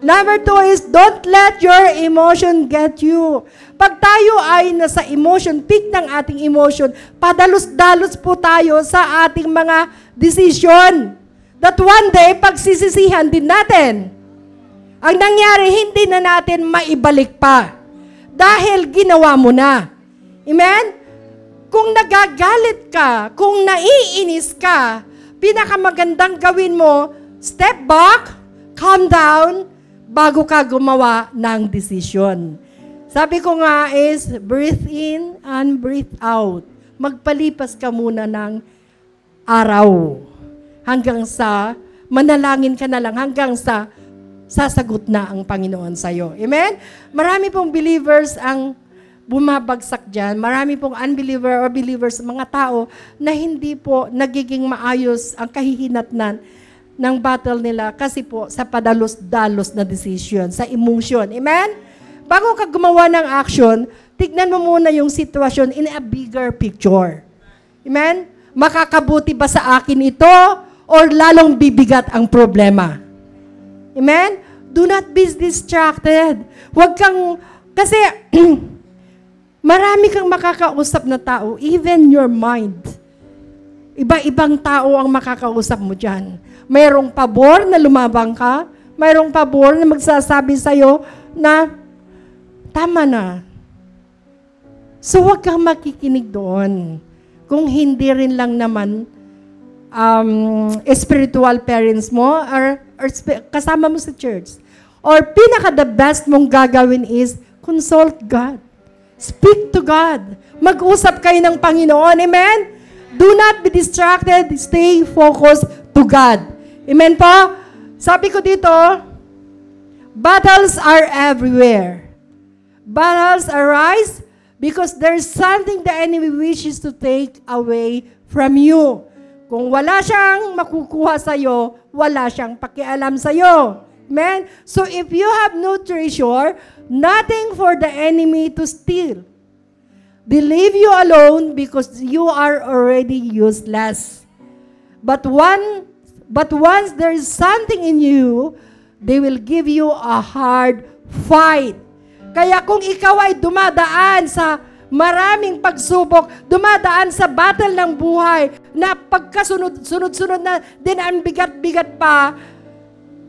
Number 2 is, don't let your emotion get you. Pag tayo ay nasa emotion, peak ng ating emotion, padalos-dalos po tayo sa ating mga decision. That one day, pagsisisihan din natin. Ang nangyari, hindi na natin maibalik pa. Dahil ginawa mo na. Amen? Kung nagagalit ka, kung naiinis ka, pinakamagandang gawin mo, step back, calm down, bago ka gumawa ng desisyon. Sabi ko nga is, breathe in and breathe out. Magpalipas ka muna ng araw. Hanggang sa, manalangin ka na lang, hanggang sa, sasagot na ang Panginoon sa'yo. Amen? Marami pong believers ang bumabagsak dyan. Marami pong unbeliever or believers, mga tao, na hindi po nagiging maayos ang kahihinatnan. ng battle nila kasi po sa padalos-dalos na decision, sa emotion. Amen? Bago ka gumawa ng action, tignan mo muna yung sitwasyon in a bigger picture. Amen? Makakabuti ba sa akin ito or lalong bibigat ang problema? Amen? Do not be distracted. Huwag kang, kasi marami kang makakausap na tao, even your mind. Iba-ibang tao ang makakausap mo dyan. Mayroong pabor na lumabang ka, mayroong pabor na magsasabi sa'yo na tama na. So huwag kang makikinig doon. Kung hindi rin lang naman spiritual parents mo or kasama mo sa church. Or pinaka-the best mong gagawin is consult God. Speak to God. Mag-usap kayo ng Panginoon. Amen? Do not be distracted. Stay focused to God. Amen po? Sabi ko dito, battles are everywhere. Battles arise because there's something the enemy wishes to take away from you. Kung wala siyang makukuha sa'yo, wala siyang pakialam sa'yo. Amen? So if you have no treasure, nothing for the enemy to steal. They leave you alone because you are already useless. But once there is something in you, they will give you a hard fight. Kaya kung ikaw ay dumadaan sa maraming pagsubok, dumadaan sa battle ng buhay, na pagkasunod-sunod na din ang bigat-bigat pa,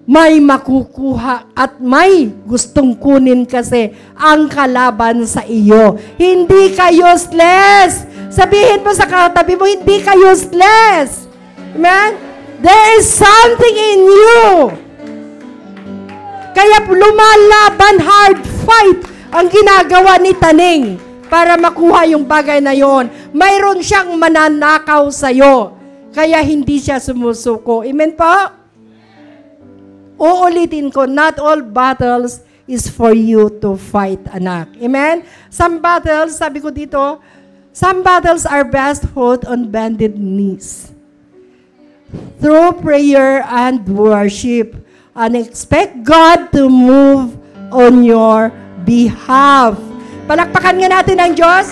may makukuha at may gustong kunin kasi ang kalaban sa iyo. Hindi ka useless. Sabihin mo sa katabi mo, hindi ka useless. Amen? There is something in you. Kaya lumalaban, hard fight ang ginagawa ni Taning para makuha yung bagay na yon. Mayroon siyang mananakaw sa'yo. Kaya hindi siya sumusuko. Amen po? Uulitin ko, not all battles is for you to fight, anak. Amen? Some battles, sabi ko dito, some battles are best fought on bended knees. Through prayer and worship. And expect God to move on your behalf. Palakpakan nga natin ang Diyos.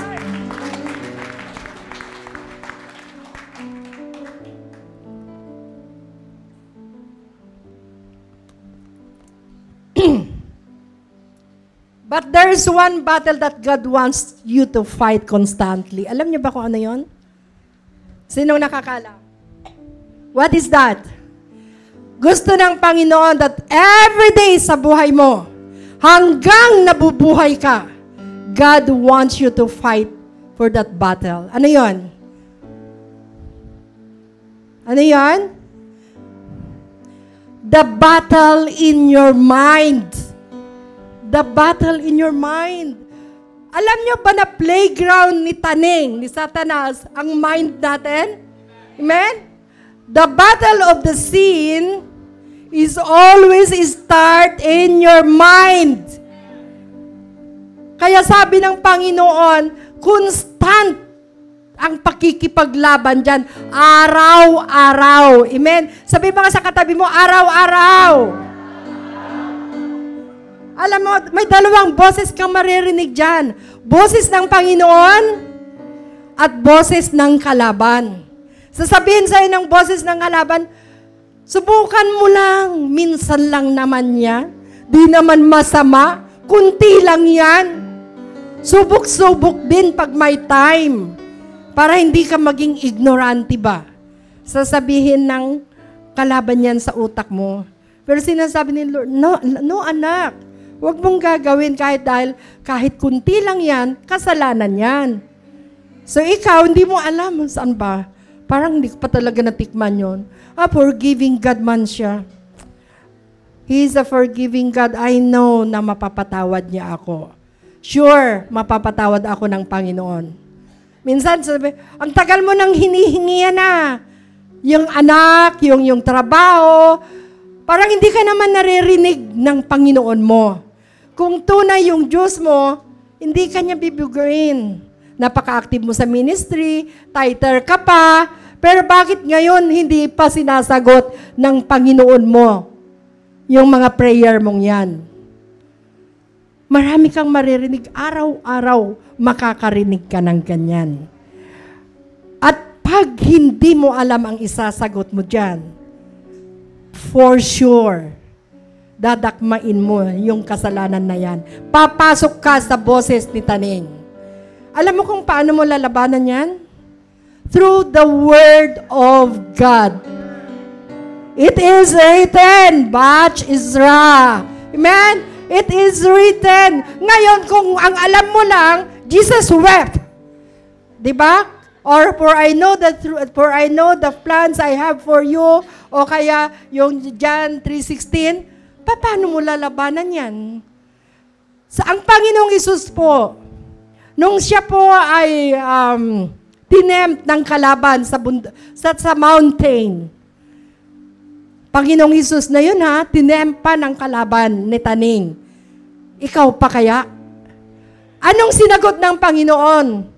But there is one battle that God wants you to fight constantly. Alam niyo ba kung ano yon? Sinong nakakala? What is that? Gusto ng Panginoon that every day sa buhay mo, hanggang nabubuhay ka, God wants you to fight for that battle. Ano yon? Ano yon? The battle in your mind. The battle in your mind. Alam nyo ba na playground ni Taning, ni Satanas, ang mind natin? Amen? The battle of the sin is always start in your mind. Kaya sabi ng Panginoon, constant ang pakikipaglaban dyan. Araw-araw. Amen? Sabi mga sa katabi mo, araw-araw. Alam mo, may dalawang boses kang maririnig dyan. Boses ng Panginoon at boses ng kalaban. Sasabihin sa'yo ng boses ng kalaban, subukan mo lang, minsan lang naman yan. Di naman masama, kunti lang yan. Subok-subok din pag may time. Para hindi ka maging ignorante ba? Sasabihin ng kalaban yan sa utak mo. Pero sinasabi ni Lord, no anak. Huwag mong gagawin kahit kunti lang yan, kasalanan yan. So ikaw, hindi mo alam saan ba. Parang hindi ko pa talaga natikman yon. Forgiving God man siya. He is a forgiving God. I know na mapapatawad niya ako. Sure, mapapatawad ako ng Panginoon. Minsan sabi, ang tagal mo nang hinihingi yan na. Yung anak, yung trabaho, parang hindi ka naman naririnig ng Panginoon mo. Kung tunay yung Diyos mo, hindi ka niya bibugarin. Napaka-active mo sa ministry, tither ka pa, Pero bakit ngayon hindi pa sinasagot ng Panginoon mo yung mga prayer mong yan? Marami kang maririnig. Araw-araw makakarinig ka ng ganyan. At pag hindi mo alam ang isasagot mo dyan, for sure, dadakmain mo yung kasalanan na yan. Papasok ka sa boses ni Taning. Alam mo kung paano mo lalabanan yan? Through the Word of God. It is written, Bach Isra. Amen? It is written. Ngayon, kung ang alam mo lang, Jesus wept. Diba? Or for I know the plans I have for you, o kaya yung John 3:16, paano mo lalabanan yan? Ang Panginoong Hesus po, nung siya po ay tinempt ng kalaban sa mountain, Panginoong Hesus na yun tinempa ng kalaban ni Taning. Ikaw pa kaya? Anong sinagot ng Panginoon?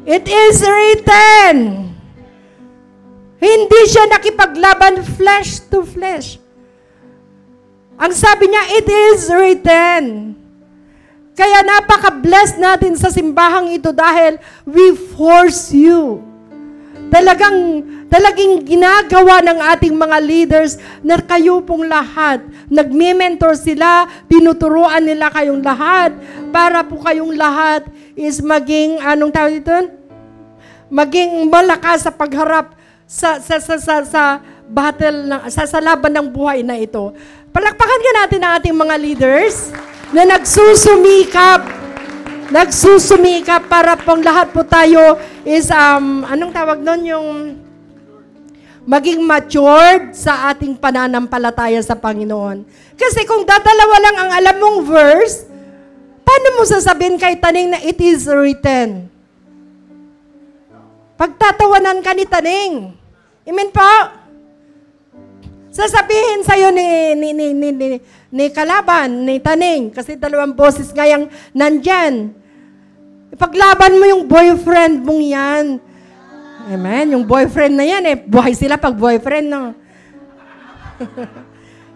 It is written. Hindi siya nakipaglaban flesh to flesh. Ang sabi niya, it is written. Kaya napaka-blessed natin sa simbahang ito dahil we force you. Talagang ginagawa ng ating mga leaders na kayo pong lahat, nagme-mentor sila, tinuturuan nila kayong lahat, para po kayong lahat is maging, anong tawag dito? Maging malakas sa pagharap sa battle, sa laban ng buhay na ito. Palakpakan ka natin ang ating mga leaders na nagsusumikap para pong lahat po tayo is, anong tawag nun, yung maging matured sa ating pananampalataya sa Panginoon. Kasi kung dadalawa lang ang alam mong verse, paano mo sasabihin kay Taning na it is written? Pagtatawanan ka ni Taning. Amen po? Sasabihin sa'yo ni kalaban, ni Taning, kasi dalawang boses ngayang nandyan. Ipaglaban mo yung boyfriend mong yan. Amen? Yung boyfriend na yan, buhay sila pag boyfriend, no?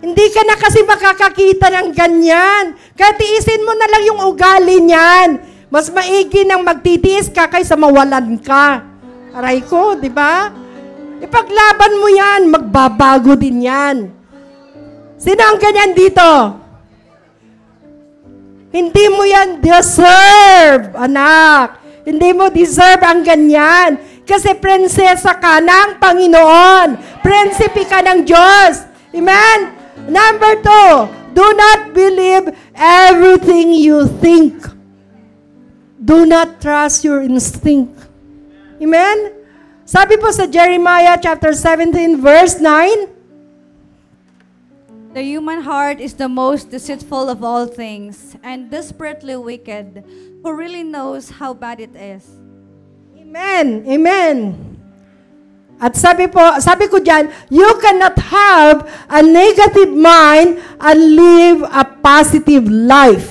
Hindi ka na kasi makakakita ng ganyan. Kaya tiisin mo na lang yung ugali niyan. Mas maigi nang magtitiis ka kaysa mawalan ka. Aray ko, di ba? Ipaglaban mo yan, magbabago din yan. Sino ang ganyan dito? Hindi mo yan deserve, anak. Hindi mo deserve ang ganyan. Kasi prinsesa ka ng Panginoon. Prinsipe ka ng Diyos. Amen? Number 2, do not believe everything you think. Do not trust your instinct. Amen? Sabi po sa Jeremiah chapter 17 verse 9, the human heart is the most deceitful of all things and desperately wicked. Who really knows how bad it is? Amen. Amen. At sabi ko diyan, you cannot have a negative mind and live a positive life.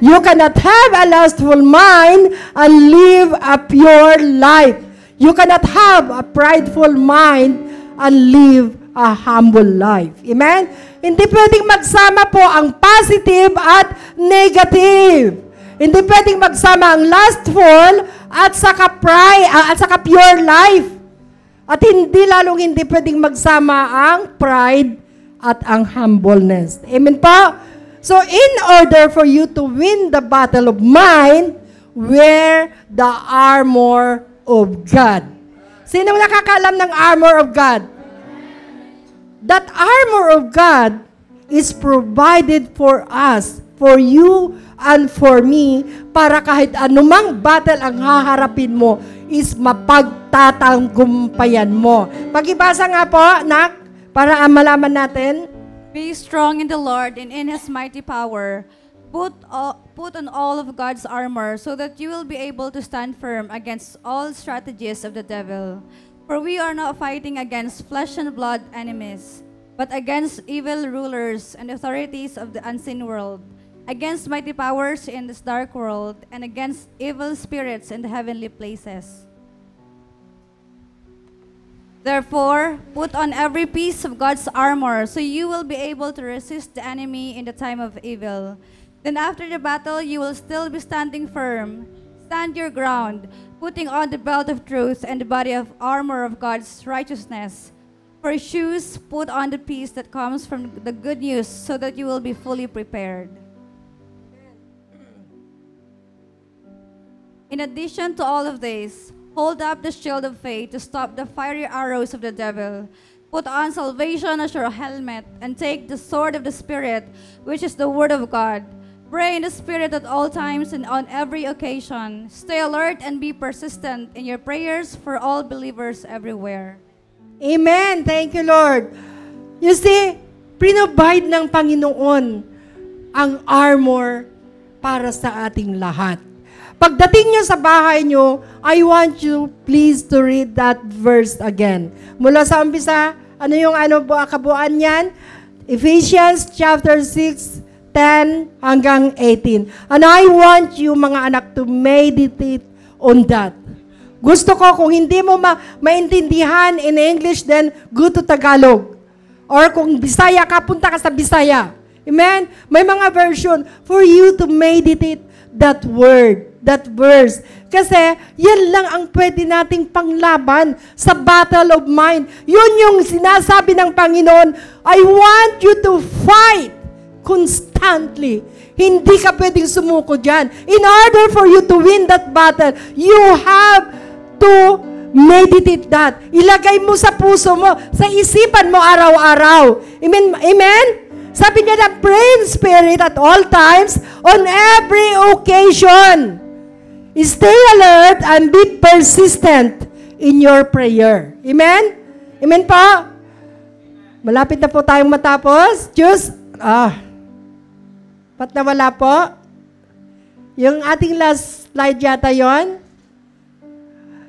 You cannot have a lustful mind and live a pure life. You cannot have a prideful mind and live a humble life. Amen? Hindi pwedeng magsama po ang positive at negative. Hindi pwedeng magsama ang lustful at saka pure life. At hindi pwedeng magsama ang pride at ang humbleness. Amen po? So, in order for you to win the battle of mind, wear the armor of God. Sino nakakaalam ng armor of God? That armor of God is provided for us, for you and for me, para kahit anumang battle ang haharapin mo, is mapagtatanggumpayan mo. Pag-ibasa nga po, nak, para malaman natin. Be strong in the Lord and in His mighty power. Put on all of God's armor so that you will be able to stand firm against all strategies of the devil. For we are not fighting against flesh and blood enemies, but against evil rulers and authorities of the unseen world, against mighty powers in this dark world, and against evil spirits in the heavenly places. Therefore, put on every piece of God's armor, so you will be able to resist the enemy in the time of evil. Then after the battle, you will still be standing firm. Stand your ground, putting on the belt of truth and the body of armor of God's righteousness. For shoes, put on the peace that comes from the good news, so that you will be fully prepared. In addition to all of this, hold up the shield of faith to stop the fiery arrows of the devil. Put on salvation as your helmet, and take the sword of the Spirit, which is the word of God. Pray in the Spirit at all times and on every occasion. Stay alert and be persistent in your prayers for all believers everywhere. Amen. Thank you, Lord. You see, provide ng Panginoon ang armor para sa ating lahat. Pagdating nyo sa bahay nyo, I want you please to read that verse again. Mula sa umpisa, kabuuan yan? Ephesians chapter 6, 10 hanggang 18. And I want you, mga anak, to meditate on that. Gusto ko, kung hindi mo maintindihan in English, then go to Tagalog. Or kung Bisaya ka, punta ka sa Bisaya. Amen? May mga version for you to meditate that word, that verse. Kasi yan lang ang pwede nating panglaban sa battle of mind. Yun yung sinasabi ng Panginoon, I want you to fight constantly. Hindi ka pwedeng sumuko dyan. In order for you to win that battle, you have to meditate that. Ilagay mo sa puso mo, sa isipan mo araw-araw. Amen? Amen? Sabi niya na, pray in spirit at all times, on every occasion. Stay alert and be persistent in your prayer. Amen? Amen po? Malapit na po tayong matapos. Ba't nawala po? Yung ating last slide yata yon.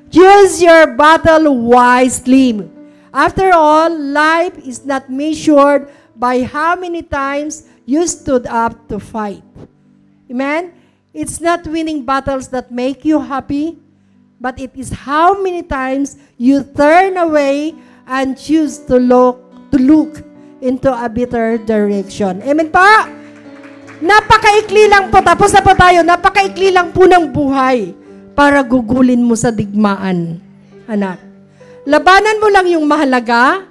Choose your battle wisely. After all, life is not measured by how many times you stood up to fight. Amen? It's not winning battles that make you happy, but it is how many times you turn away and choose to look into a better direction. Amen pa? Napakaikli lang po. Tapos na po tayo. Napakaikli lang po ng buhay para gugulin mo sa digmaan, anak. Labanan mo lang yung mahalaga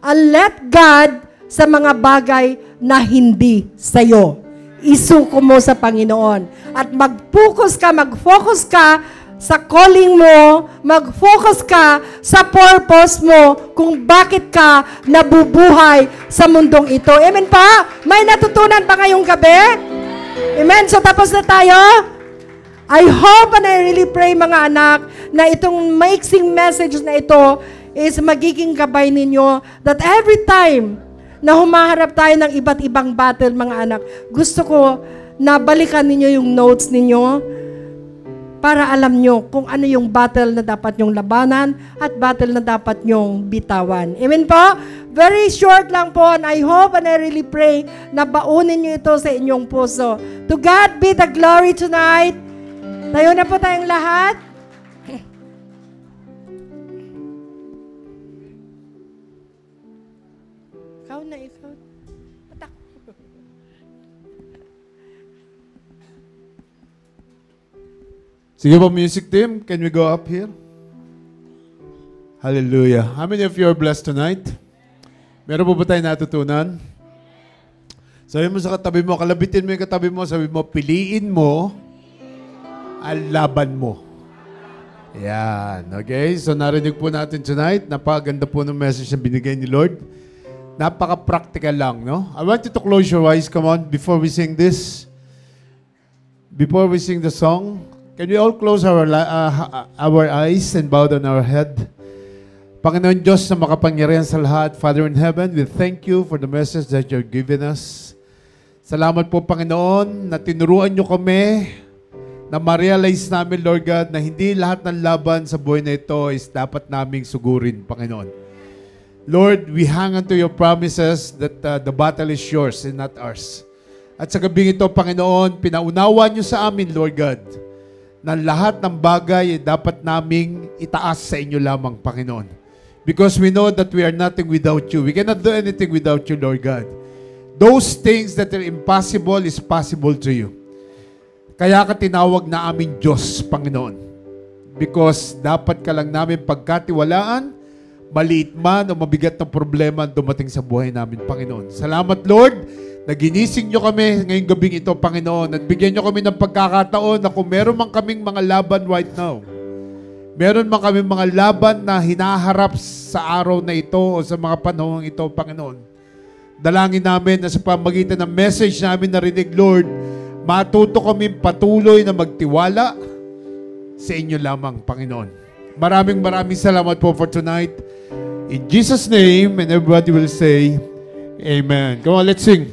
and let God sa mga bagay na hindi sa'yo. Isuko mo sa Panginoon. At mag-focus ka sa calling mo, mag-focus ka sa purpose mo kung bakit ka nabubuhay sa mundong ito. Amen pa? May natutunan pa ngayong gabi? Amen? So tapos na tayo? I hope and I really pray, mga anak, na itong maiksing message na ito is magiging gabay ninyo that every time na humaharap tayo ng iba't ibang battle, mga anak, gusto ko na balikan ninyo yung notes ninyo para alam nyo kung ano yung battle na dapat nyong labanan at battle na dapat nyong bitawan. Amen po? Very short lang po, and I hope and I really pray na baunin nyo ito sa inyong puso. To God be the glory tonight. Tayo na po tayong lahat. Ikaw. Patak. Sige po, music team, can we go up here? Hallelujah. How many of you are blessed tonight? Meron po ba tayo natutunan? Sabi mo sa katabi mo, kalabitin mo yung katabi mo, sabi mo, piliin mo ang laban mo. Yan. Okay? So narinig po natin tonight. Napakaganda po ng message na binigay ni Lord. Napaka-practical lang, no? I want you to close your eyes. Come on, before we sing this. Before we sing the song, can we all close our eyes and bow down our head? Panginoon Diyos na makapangyarihan sa lahat, Father in heaven, we thank you for the message that you're giving us. Salamat po, Panginoon, na tinuruan nyo kami na ma-realize namin, Lord God, na hindi lahat ng laban sa buhay na ito is dapat naming sugurin, Panginoon. Lord, we hang on to your promises that the battle is yours and not ours. At sa gabing ito, Panginoon, pinaunawa nyo sa amin, Lord God, na lahat ng bagay ay dapat naming itaas sa inyo lamang, Panginoon. Because we know that we are nothing without you. We cannot do anything without you, Lord God. Those things that are impossible is possible to you. Kaya ka tinawag na aming Diyos, Panginoon. Because dapat ka lang namin pagkatiwalaan, maliit man o mabigat na problema dumating sa buhay namin, Panginoon. Salamat, Lord, na ginising nyo kami ngayong gabing ito, Panginoon, at bigyan nyo kami ng pagkakataon na kung meron man kaming mga laban right now, meron man kaming mga laban na hinaharap sa araw na ito o sa mga panahon ito, Panginoon. Dalangin namin na sa pamagitan ng message namin narinig, Lord, matuto kami patuloy na magtiwala sa inyo lamang, Panginoon. Maraming salamat po for tonight. In Jesus' name, and everybody will say, Amen. Come on, let's sing.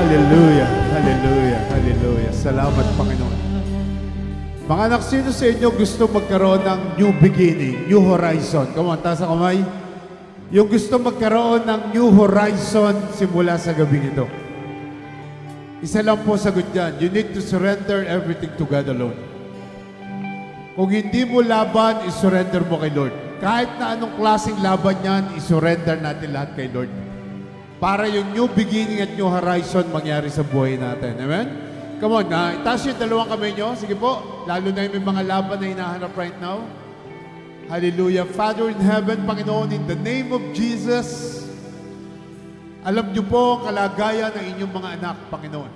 Hallelujah. Hallelujah. Hallelujah. Salamat, Panginoon. Mga anak, sino sa inyo gusto magkaroon ng new beginning, new horizon? Come on, taas ang kamay. Yung gusto magkaroon ng new horizon simula sa gabing ito. Isa lang po sagot dyan. You need to surrender everything to God alone. Kung hindi mo laban, isurrender mo kay Lord. Kahit na anong klaseng laban yan, isurrender natin lahat kay Lord. Para yung new beginning at new horizon mangyari sa buhay natin. Amen? Come on, itaas yung dalawang kamay nyo. Sige po. Lalo na yung may mga laban na hinahanap right now. Hallelujah. Father in heaven, Panginoon, in the name of Jesus, alam niyo po ang kalagayan ng inyong mga anak, Panginoon.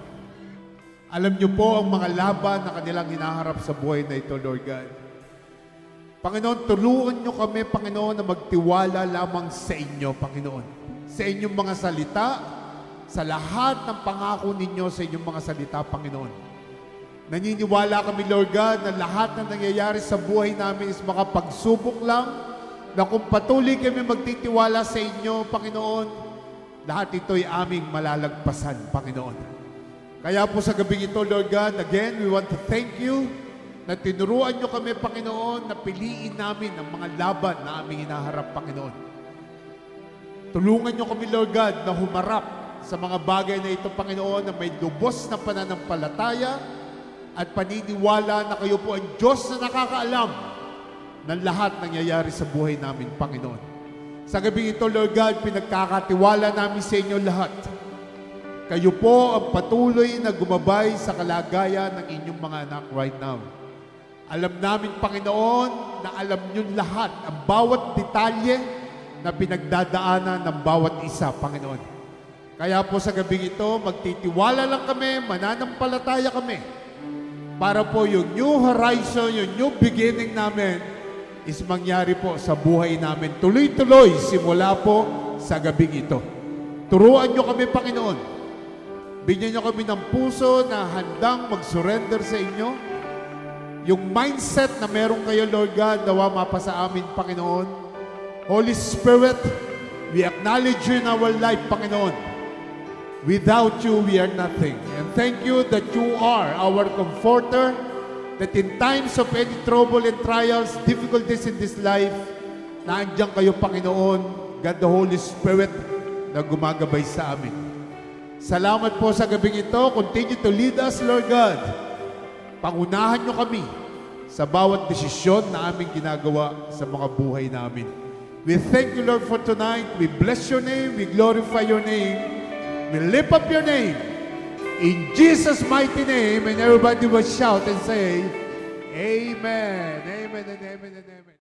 Alam niyo po ang mga laban na kanilang hinaharap sa buhay na ito, Lord God. Panginoon, tulungan niyo kami, Panginoon, na magtiwala lamang sa inyo, Panginoon. Sa inyong mga salita, sa lahat ng pangako ninyo sa inyong mga salita, Panginoon. Naniniwala kami, Lord God, na lahat na nangyayari sa buhay namin is makapagsubok lang, na kung patuloy kami magtitiwala sa inyo, Panginoon, lahat ito'y aming malalagpasan, Panginoon. Kaya po sa gabing ito, Lord God, again, we want to thank you na tinuruan nyo kami, Panginoon, na piliin namin ang mga laban na aming hinaharap, Panginoon. Tulungan nyo kami, Lord God, na humarap sa mga bagay na ito, Panginoon, na may lubos na pananampalataya at paniniwala na kayo po ang Diyos na nakakaalam ng lahat nangyayari sa buhay namin, Panginoon. Sa gabi ito, Lord God, pinagkakatiwala namin sa inyo lahat. Kayo po ang patuloy na gumabay sa kalagayan ng inyong mga anak right now. Alam namin, Panginoon, na alam nyo lahat ang bawat detalye na pinagdadaanan ng bawat isa, Panginoon. Kaya po sa gabing ito, magtitiwala lang kami, mananampalataya kami, para po yung new horizon, yung new beginning namin, is mangyari po sa buhay namin. Tuloy-tuloy, simula po sa gabing ito. Turuan nyo kami, Panginoon. Bigyan nyo kami ng puso na handang mag-surrender sa inyo. Yung mindset na meron kayo, Lord God, nawa mapasa amin, Panginoon. Holy Spirit, we acknowledge you in our life, Panginoon. Without you, we are nothing. And thank you that you are our comforter, that in times of any trouble and trials, difficulties in this life, naandyan kayo, Panginoon, God the Holy Spirit, na gumagabay sa amin. Salamat po sa gabing ito. Continue to lead us, Lord God. Pangunahan nyo kami sa bawat desisyon na aming ginagawa sa mga buhay namin. We thank you, Lord, for tonight. We bless your name. We glorify your name. We lift up your name. In Jesus' mighty name, and everybody will shout and say, Amen. Amen and amen and amen.